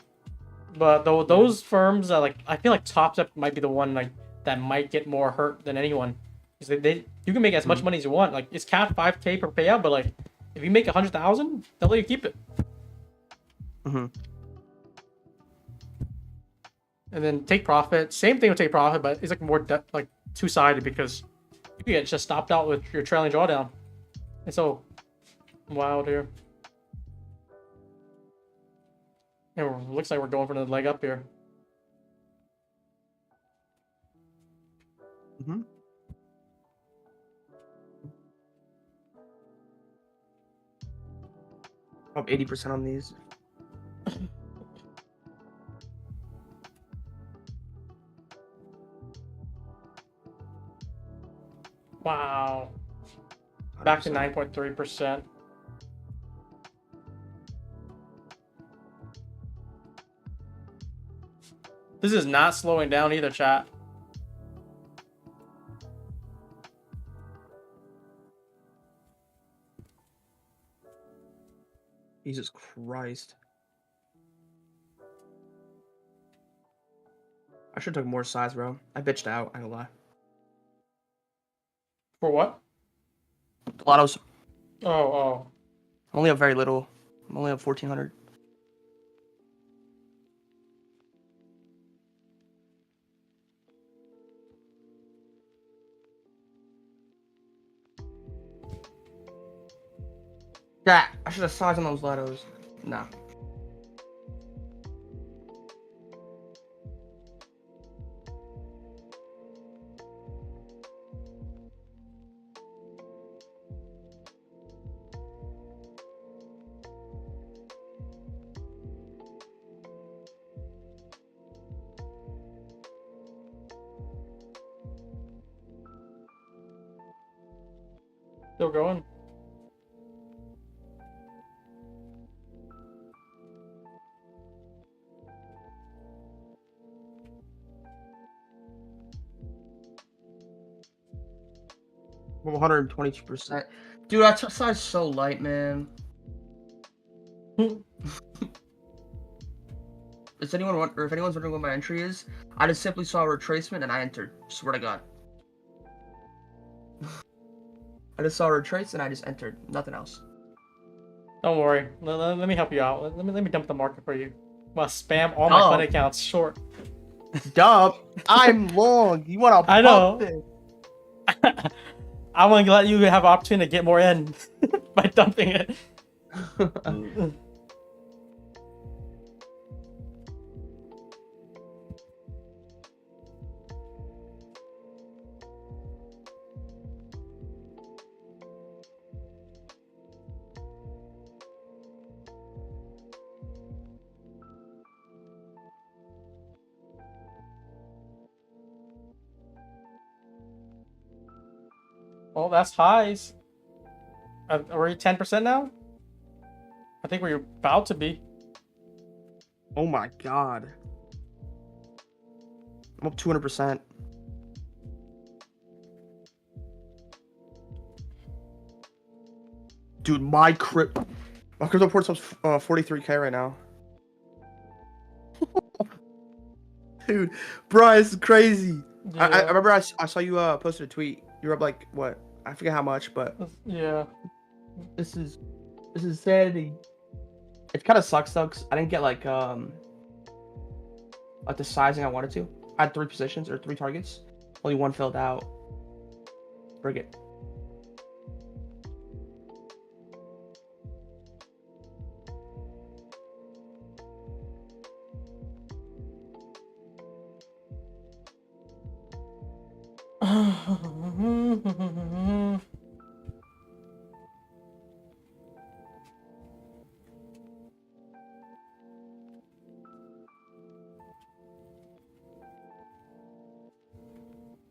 But though those firms that like I feel like TopStep might be the one like that might get more hurt than anyone. Because you can make as much money as you want. Like it's capped 5K per payout, but like if you make 100,000, they'll let you keep it. Mm-hmm. And then take profit. Same thing with take profit, but it's like more like two-sided because you can get just stopped out with your trailing drawdown. It's so wild here. And it looks like we're going for another leg up here. Mm-hmm. Up 80% on these. Wow. Back to 9.3%. This is not slowing down either, chat. Jesus Christ. I should have took more size, bro. I bitched out, I ain't gonna lie. For what? Lottos. Oh. I'm only up very little. I'm only up 1,400. Yeah, I should have sized on those lottos. Nah. Still going. I'm 122%. Dude, that size so light, man. If anyone's wondering what my entry is, I just simply saw a retracement and I entered. Swear to God. I just saw a retrace and I just entered. Nothing else. Don't worry. Let me help you out. Let me dump the market for you. Well, spam all my fund accounts short. Dump. I'm long. You want to I know. This? I want to let you have an opportunity to get more in by dumping it. Well, that's highs. Are we 10% now? I think we're about to be. Oh my God. I'm up 200%. Dude, my crypto port's up 43K right now. Dude, bro, it's crazy. Yeah. I remember I saw you posted a tweet. You were up like what? I forget how much, but Yeah. this is insanity. It kind of sucks though, 'cause I didn't get like the sizing I wanted to. I had 3 positions or 3 targets. Only 1 filled out. Brig it.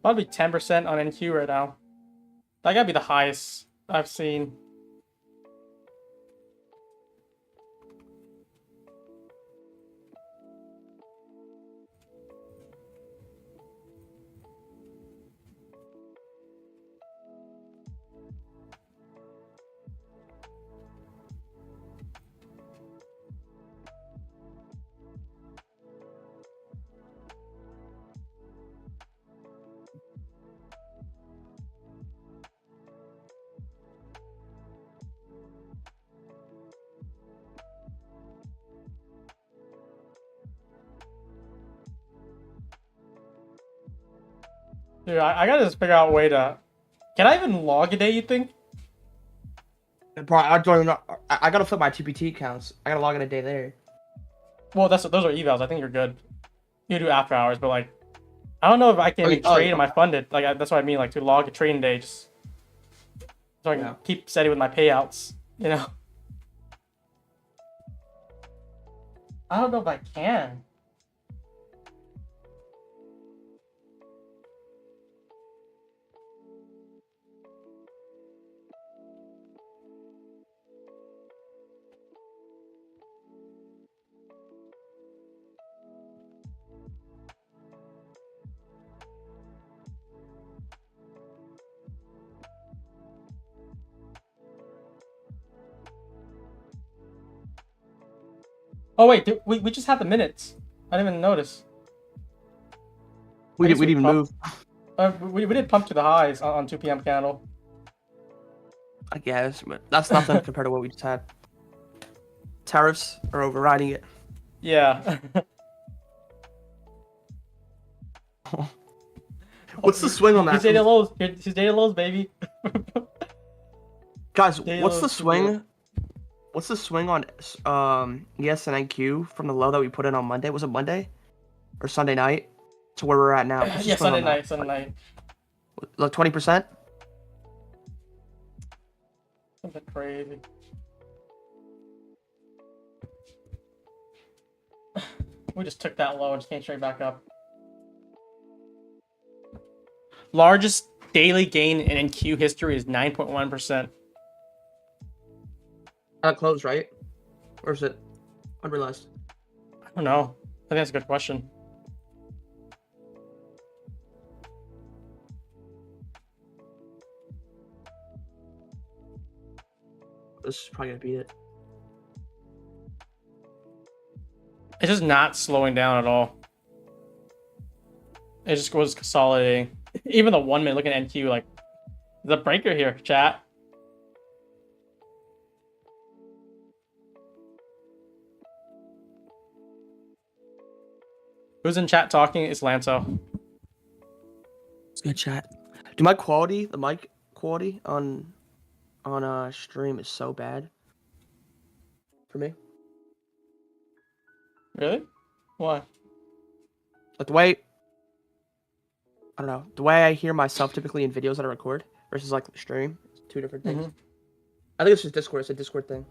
Probably 10% on NQ right now. That gotta be the highest I've seen. Dude, I gotta just figure out a way to... Can I even log a day, you think? Bro, I don't even know. I gotta flip my TPT accounts. I gotta log in a day there. Well, those are evals. I think you're good. You do after hours, but like... I don't know if I can even trade in my funded. Like, that's what I mean, like, to log a trading day, just... So I can keep steady with my payouts, you know? I don't know if I can. Oh wait, dude, we just had the minutes. I didn't even notice. We didn't even move. We did pump to the highs on 2 p.m. candle. I guess, but that's nothing compared to what we just had. Tariffs are overriding it. Yeah. What's the swing on that? His data lows. His data lows, baby. Guys, Data what's the lows too good. swing? What's the swing on ES and NQ from the low that we put in on Monday? Was it Monday or Sunday night to where we're at now? What's the Yeah, swing Sunday on that? night. Sunday night. Like 20%? Something crazy. We just took that low and just came straight back up. Largest daily gain in NQ history is 9.1%. Close, right? Or is it unrealized? I don't know. I think that's a good question. This is probably gonna beat it. It's just not slowing down at all. It just goes consolidating. Even the 1 minute, look at NQ, like, there's a breaker here, chat. Who's in chat talking? It's Lanto. It's good chat. Do my quality, the mic quality on stream is so bad for me. Really? Why? Like the way, I don't know, the way I hear myself typically in videos that I record versus like the stream, it's two different things. I think it's just Discord. It's a Discord thing.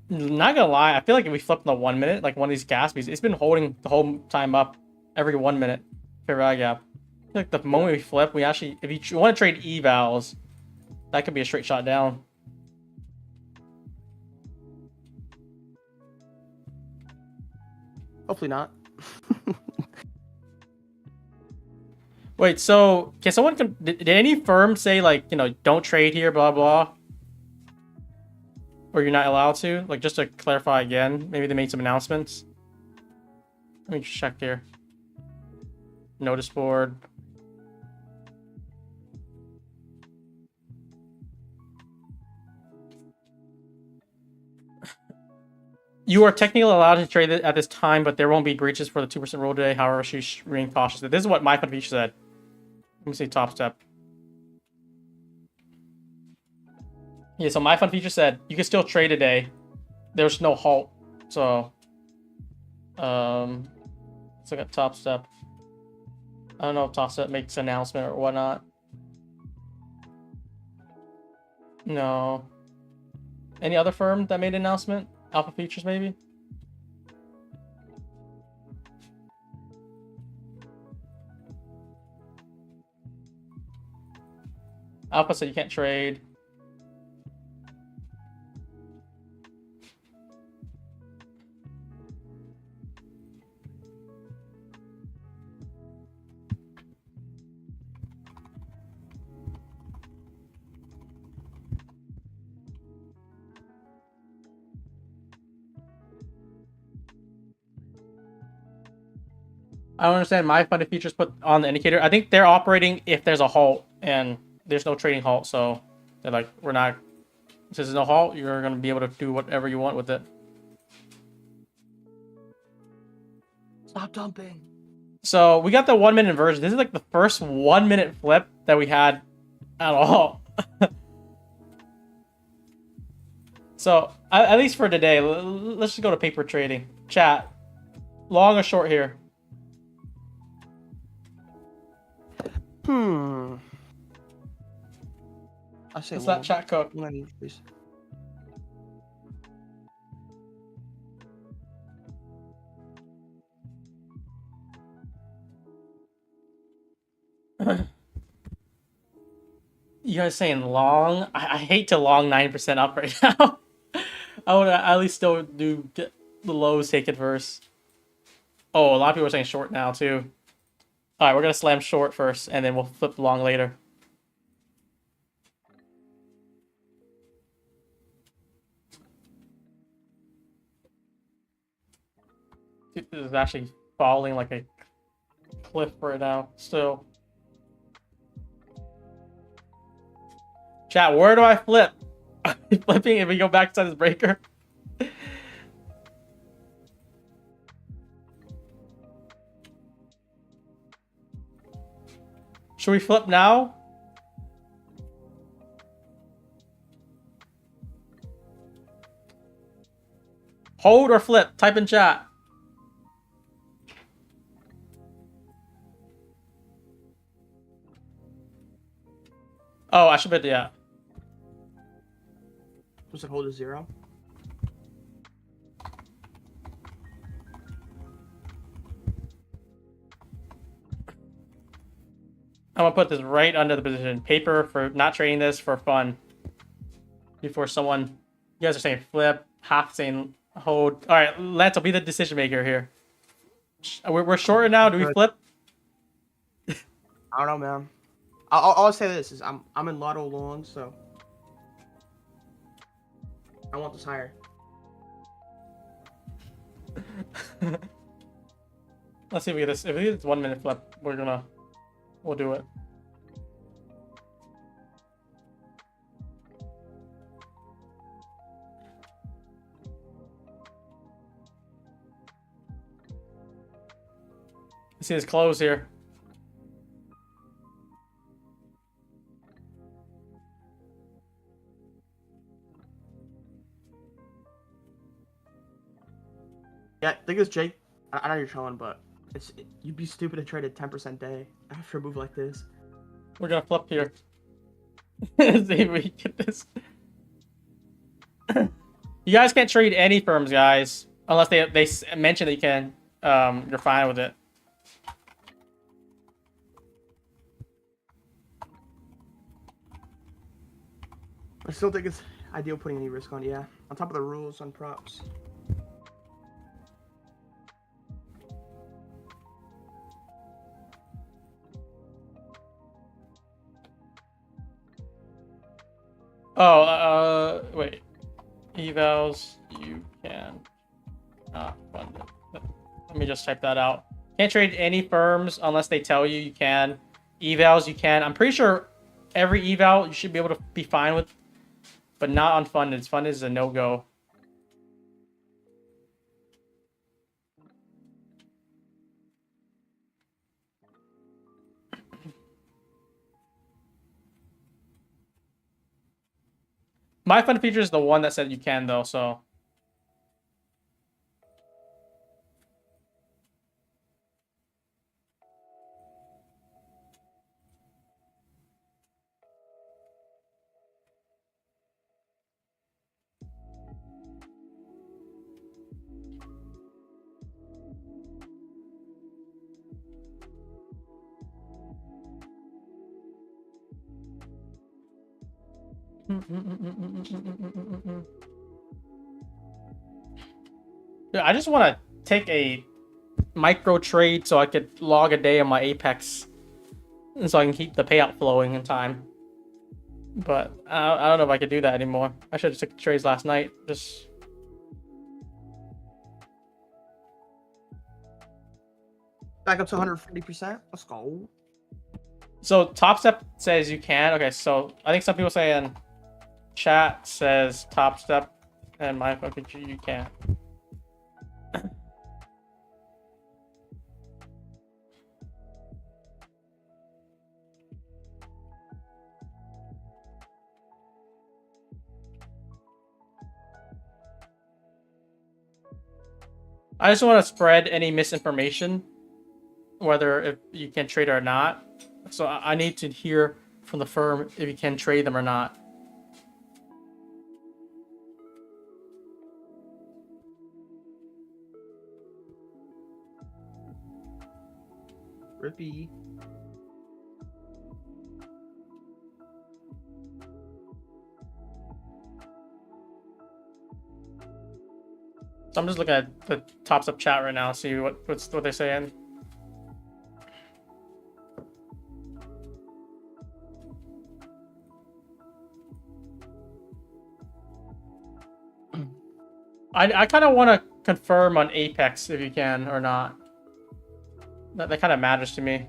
Not gonna lie, I feel like if we flip in the 1 minute, like one of these gas fees, it's been holding the whole time up every 1 minute. Fair value gap. I feel like the moment we flip, we actually, if you want to trade evals, that could be a straight shot down. Hopefully not. Wait, so can someone did any firm say like, you know, don't trade here, blah blah, or you're not allowed to? Like, just to clarify again, maybe they made some announcements. Let me check here. Notice board. You are technically allowed to trade it at this time, but there won't be breaches for the 2% rule today. However, you should remain cautious. This is what my fund feature said. Let me see top step. Yeah, so my fund feature said you can still trade today. There's no halt. So, let's look at top step. I don't know if top step makes an announcement or whatnot. No. Any other firm that made an announcement? Alpha Features, maybe? Alpha said you can't trade. I don't understand. My funded features put on the indicator. I think they're operating if there's a halt, and there's no trading halt. So they're like, we're not. Since there's no halt, you're gonna be able to do whatever you want with it. Stop dumping. So we got the 1 minute inversion. This is like the first 1 minute flip that we had at all. So at least for today, let's just go to paper trading. Chat, long or short here? I say Let's let chat cook. Please. You guys saying long? I hate to long 9% up right now. I would at least still do get the lows taken first. Oh, a lot of people are saying short now too. All right, we're gonna slam short first, and then we'll flip long later. Dude, this is actually falling like a cliff right now. Still. Chat, where do I flip? Are you flipping if we go back to this breaker? Should we flip now? Hold or flip? Type in chat. Oh, I should bet, yeah. Just hold a 0. I'm gonna put this right under the position. Paper for not trading this for fun. Before someone, you guys are saying flip, half saying hold. All right, Lance will be the decision maker here. We're shorter now. Do we flip? I don't know, man. I'll say this is I'm in lotto long, so I want this higher. Let's see if we get this. If we get this 1 minute flip, we'll do it. Let's see this close here. Yeah, I think it's Jake. I know you're trolling, but you'd be stupid to trade a 10% day after a move like this. We're gonna flip here. See if we get this. You guys can't trade any firms, guys, unless they mention that you can. You're fine with it. I still think it's ideal putting any risk on. Yeah, on top of the rules on props. Oh, wait. Evals, you can not fund it. Let me just type that out. Can't trade any firms unless they tell you you can. Evals, you can. I'm pretty sure every eval you should be able to be fine with, but not unfunded. Funded is a no-go. My fund feature is the one that said you can, though, so. Yeah, I just want to take a micro trade so I could log a day on my Apex, and so I can keep the payout flowing in time. But I don't know if I could do that anymore. I should have took the trades last night. Just Back up to 140%. Let's go. so Top Step says you can. Okay, so I think some people say in chat says Top Step, and my fund feature you can. I just want to spread any misinformation, whether if you can trade or not. So I need to hear from the firm if you can trade them or not. Rippy. So I'm just looking at the Tops Up chat right now, see what they're saying. I kind of want to confirm on Apex if you can or not. That kind of matters to me.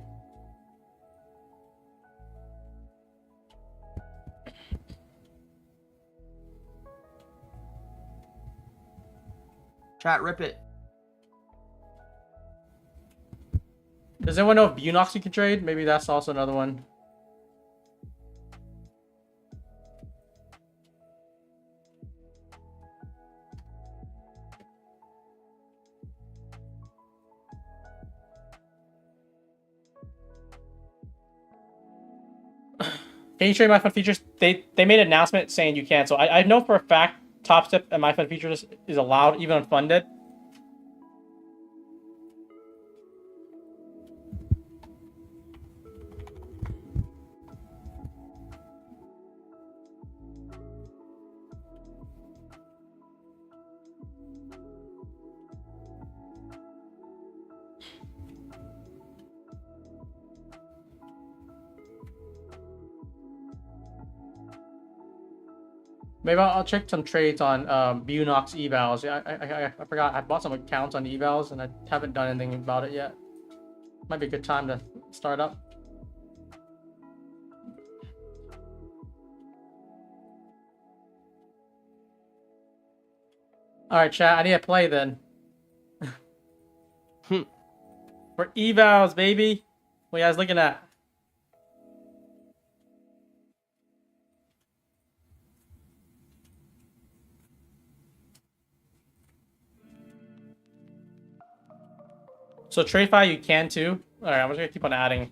Chat, rip it. Does anyone know if Bunox you can trade? Maybe that's also another one. Can you trade my fund features? They made an announcement saying you can. So I know for a fact Top Step and my fund features is allowed even unfunded. Maybe I'll check some trades on Bunox evals. I forgot. I bought some accounts on evals and I haven't done anything about it yet. Might be a good time to start up. All right, chat. I need to play then. For evals, baby. What you guys looking at? So TradeFi you can too. All right, I'm just gonna keep on adding.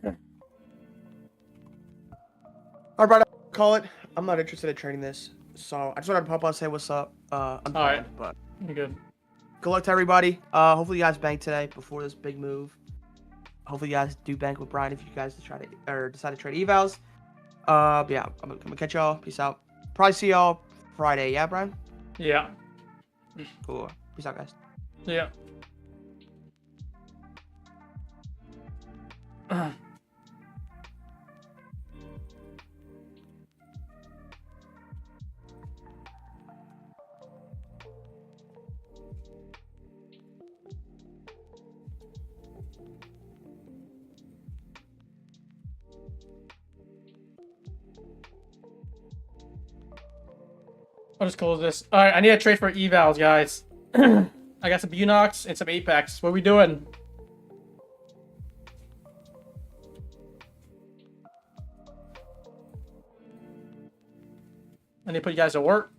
All right, brother, call it. I'm not interested in trading this, so I just wanted to pop out and say what's up. All right, but you're good. good luck to everybody. Hopefully you guys bank today before this big move. Hopefully you guys do bank with Brian if you guys decide to trade evals. But yeah, I'm gonna catch y'all. Peace out. Probably see y'all Friday. Yeah, Brian. Yeah. Cool. Peace out, guys. Yeah. I'll just close this. All right, I need a trade for evals, guys. I got some Bunox and some Apex. What are we doing? I need to put you guys to work.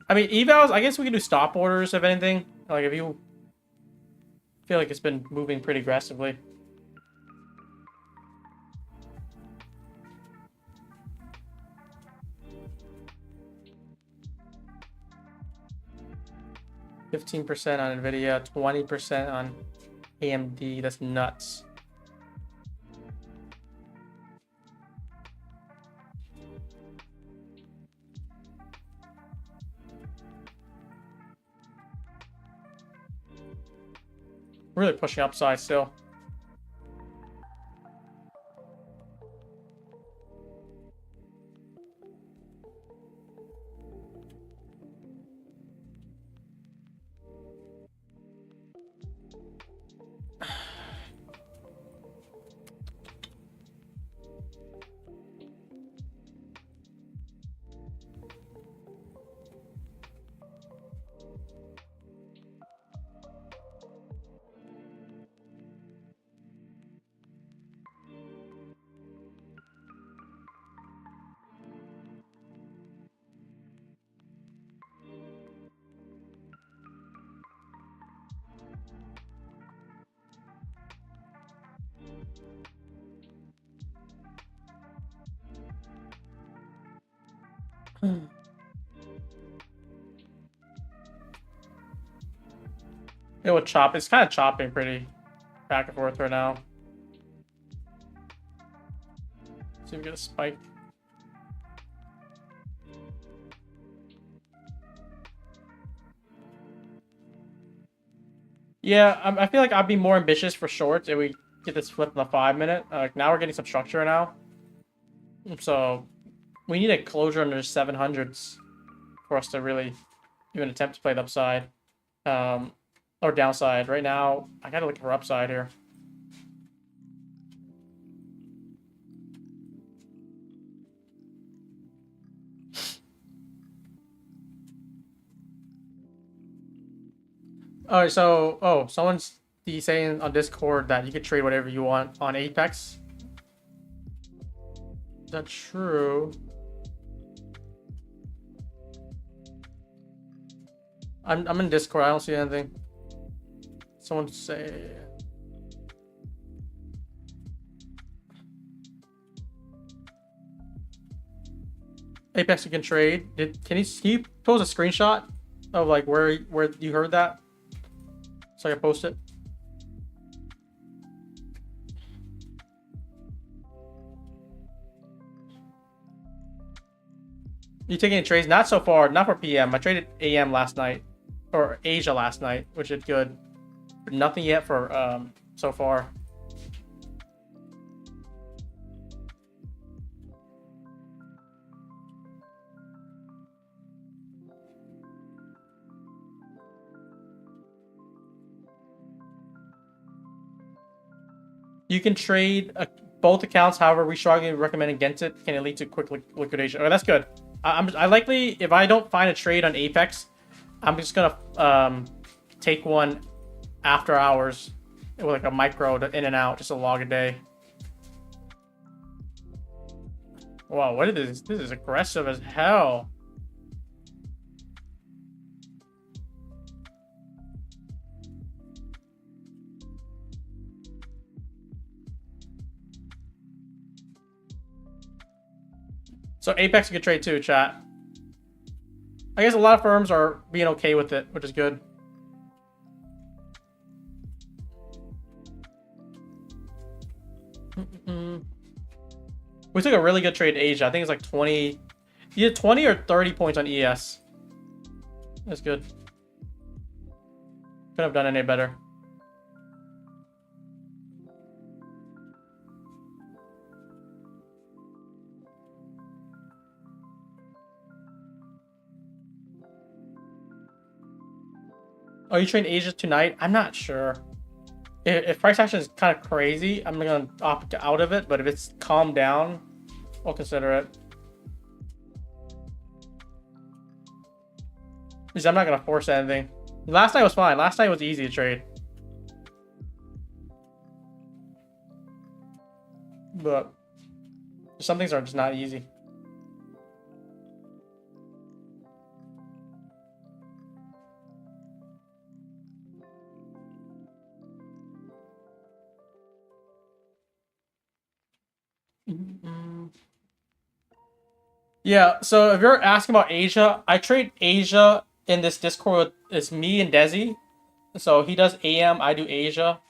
I mean, evals, I guess we can do stop orders if anything. Like, if you feel like it's been moving pretty aggressively. %15 on Nvidia, 20% on AMD. That's nuts. Really pushing upside still. It would chop. It's kind of chopping pretty back and forth right now. See if we get a spike. Yeah, I feel like I'd be more ambitious for shorts if we get this flip in the 5-minute. Like now we're getting some structure now. So we need a closure under the 700s for us to really even attempt to play the upside. Or downside. Right now, I gotta look for upside here. Alright, so, someone's saying on Discord that you could trade whatever you want on Apex. Is that true? I'm in Discord, I don't see anything. Someone say... Apex you can trade. Can you post a screenshot of like where you heard that? So I can post it. You taking any trades? Not so far, not for PM. I traded AM last night. Or Asia last night, which is good. But nothing yet for so far. You can trade both accounts. However, we strongly recommend against it. Can it lead to quick liquidation? Oh, that's good. I likely, if I don't find a trade on Apex, I'm just gonna take one after hours with like a micro to in and out, just a log a day. Wow, what is this? This is aggressive as hell. So Apex you can trade too, chat. I guess a lot of firms are being okay with it, which is good. We took a really good trade to Asia. I think it's like 20, either 20 or 30 points on ES. That's good. Couldn't have done any better. Oh, you train Asia tonight? I'm not sure. If price action is kind of crazy, I'm gonna opt out of it. But if it's calmed down, I'll consider it. Because I'm not gonna force anything. Last night was fine. Last night was easy to trade. But some things are just not easy. Yeah, so if you're asking about Asia, I trade Asia in this Discord. It's me and Desi. So he does AM, I do Asia.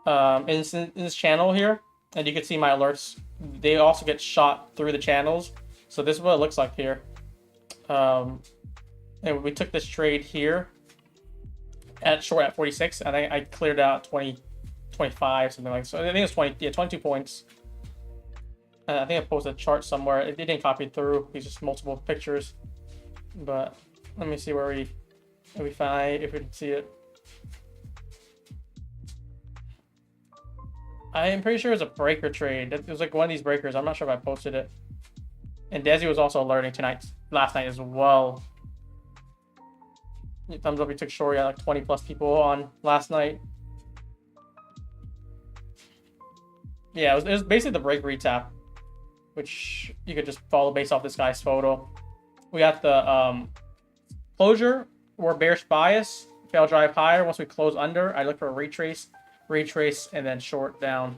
In this channel here, and you can see my alerts. They also get shot through the channels. So this is what it looks like here. And we took this trade here at short at 46. I think I cleared out 25, something like that. So I think it's 22 points. I think I posted a chart somewhere. It didn't copy through. It's just multiple pictures. But let me see where if we can see it. I am pretty sure it's a breaker trade. It was like one of these breakers. I'm not sure if I posted it. And Desi was also alerting last night as well. Thumbs up, we took short. We had like 20 plus people on last night. Yeah, it was basically the break retap, which you could just follow based off this guy's photo. We got the closure or bearish bias. Fail drive higher. Once we close under, I look for a retrace, and then short down.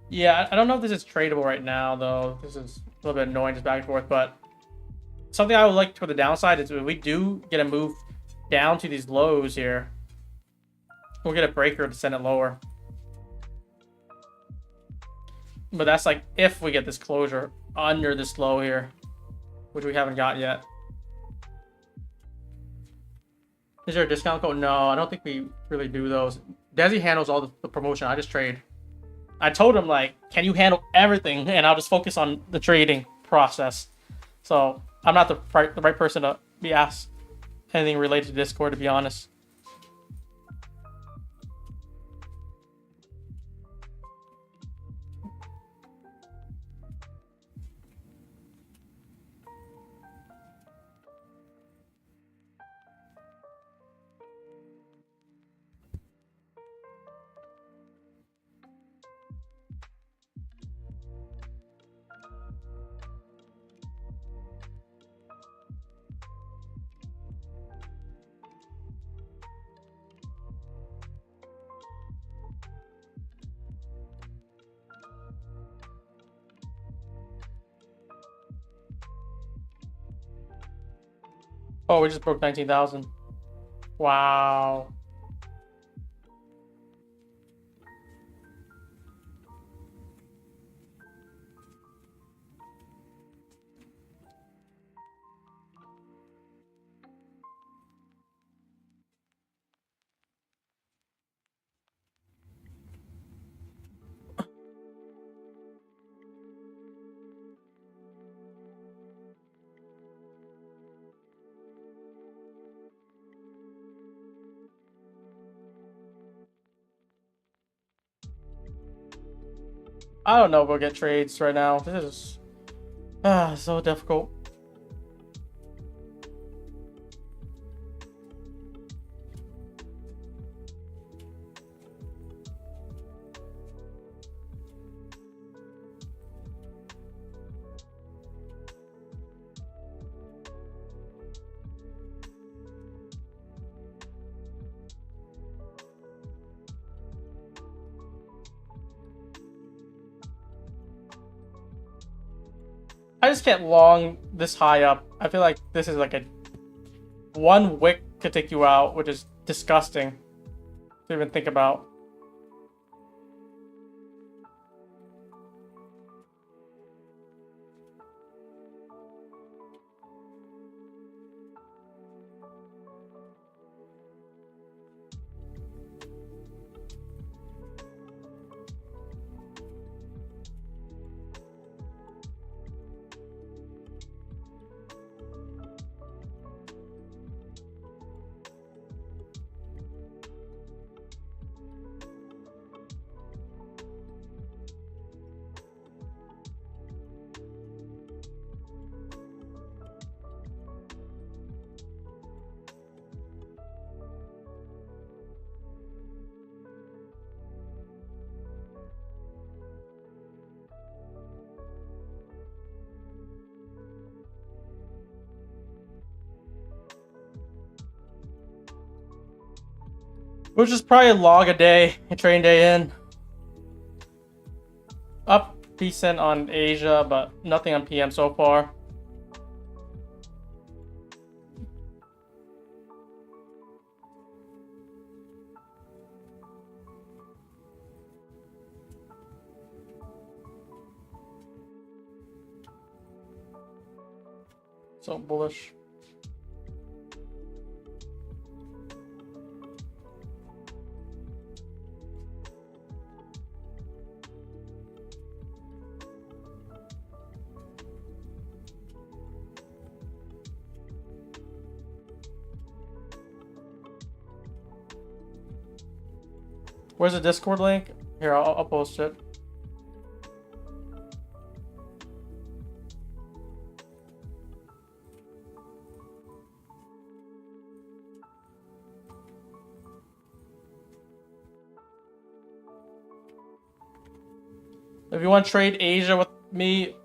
Yeah, I don't know if this is tradable right now, though. This is a little bit annoying, just back and forth. But something I would like for the downside is if we do get a move down to these lows here, we'll get a breaker to send it lower. But that's like if we get this closure under this low here, which we haven't got yet. Is there a discount code? No, I don't think we really do those. Desi handles all the promotion. I just trade. I told him, like, can you handle everything? And I'll just focus on the trading process. So I'm not the right person to be asked anything related to Discord, to be honest. Oh, we just broke 19,000. Wow. I don't know if we'll get trades right now. This is so difficult. I just can't long this high up. I feel like this is like a one wick could take you out, which is disgusting to even think about. We'll just probably log a trading day in. Up decent on Asia, but nothing on PM so far. So bullish. Where's the Discord link? Here, I'll post it. If you want to trade Asia with me,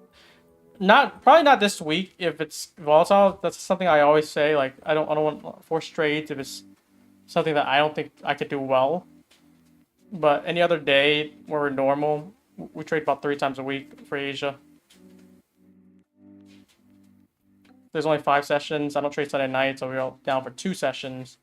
probably not this week. If it's volatile, that's something I always say. Like I don't want forced trades if it's something that I don't think I could do well. But any other day where we're normal, we trade about 3 times a week for Asia. There's only 5 sessions. I don't trade Sunday night, so we're all down for 2 sessions.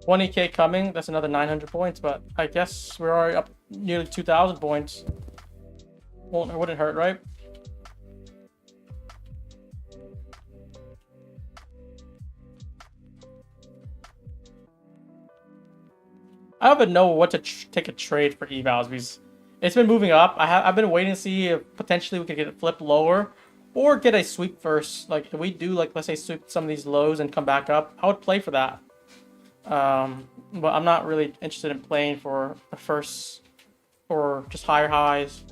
$20K coming. That's another 900 points, but I guess we're already up nearly 2,000 points. It wouldn't hurt, right? I don't even know what to take a trade for evals because it's been moving up. I've been waiting to see if potentially we could get it flipped lower or get a sweep first. Like if we do, like let's say sweep some of these lows and come back up, I would play for that. But I'm not really interested in playing for the first or just higher highs.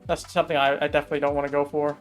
That's something I definitely don't want to go for.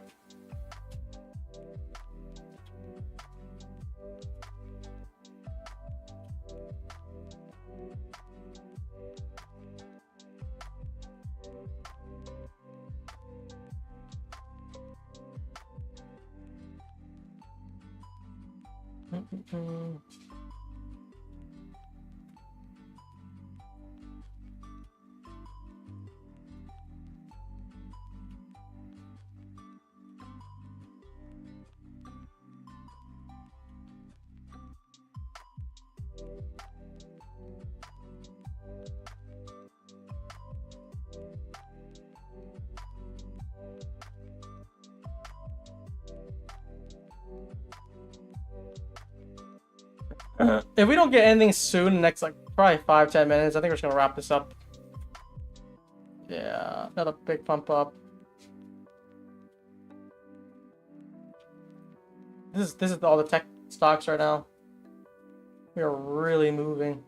If we don't get anything soon, the next like probably 5-10 minutes, I think we're just gonna wrap this up. Yeah, another big pump up. This is all the tech stocks right now. We are really moving.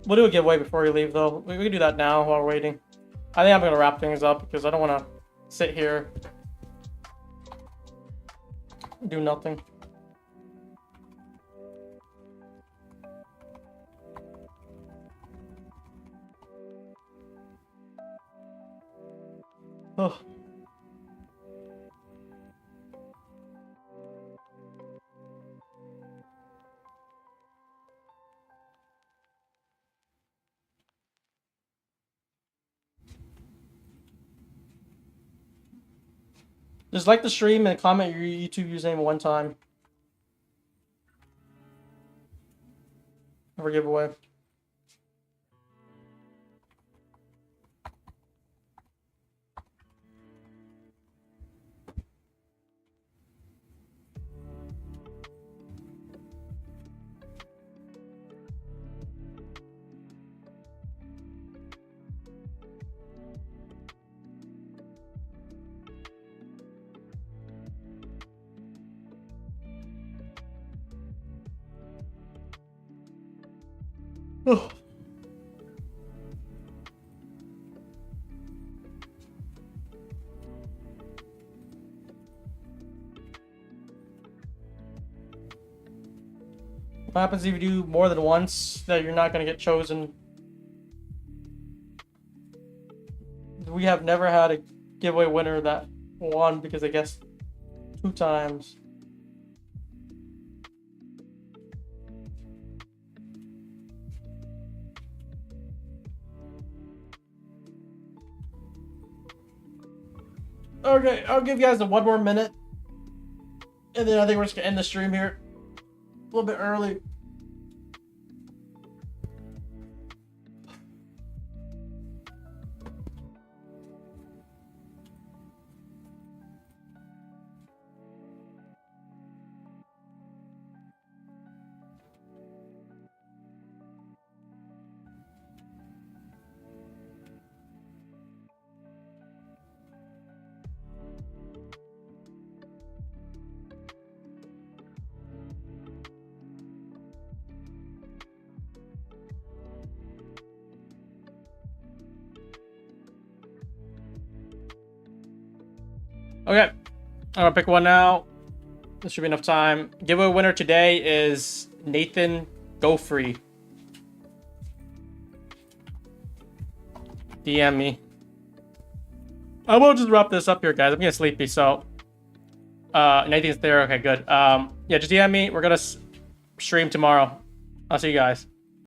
We'll do a giveaway before we leave, though. We can do that now while we're waiting. I think I'm going to wrap things up because I don't want to sit here do nothing. Oh. Just like the stream and comment your YouTube username one time for giveaway. Oh. What happens if you do more than once that you're not going to get chosen? We have never had a giveaway winner that won because they guessed 2 times. Okay, I'll give you guys one more minute. And then I think we're just going to end the stream here. A little bit early. Okay, I'm gonna pick one now. This should be enough time. Giveaway winner today is Nathan Gofree. DM me. I will just wrap this up here, guys. I'm getting sleepy, so Nathan's there. Okay, good. Yeah, just DM me. We're gonna stream tomorrow. I'll see you guys.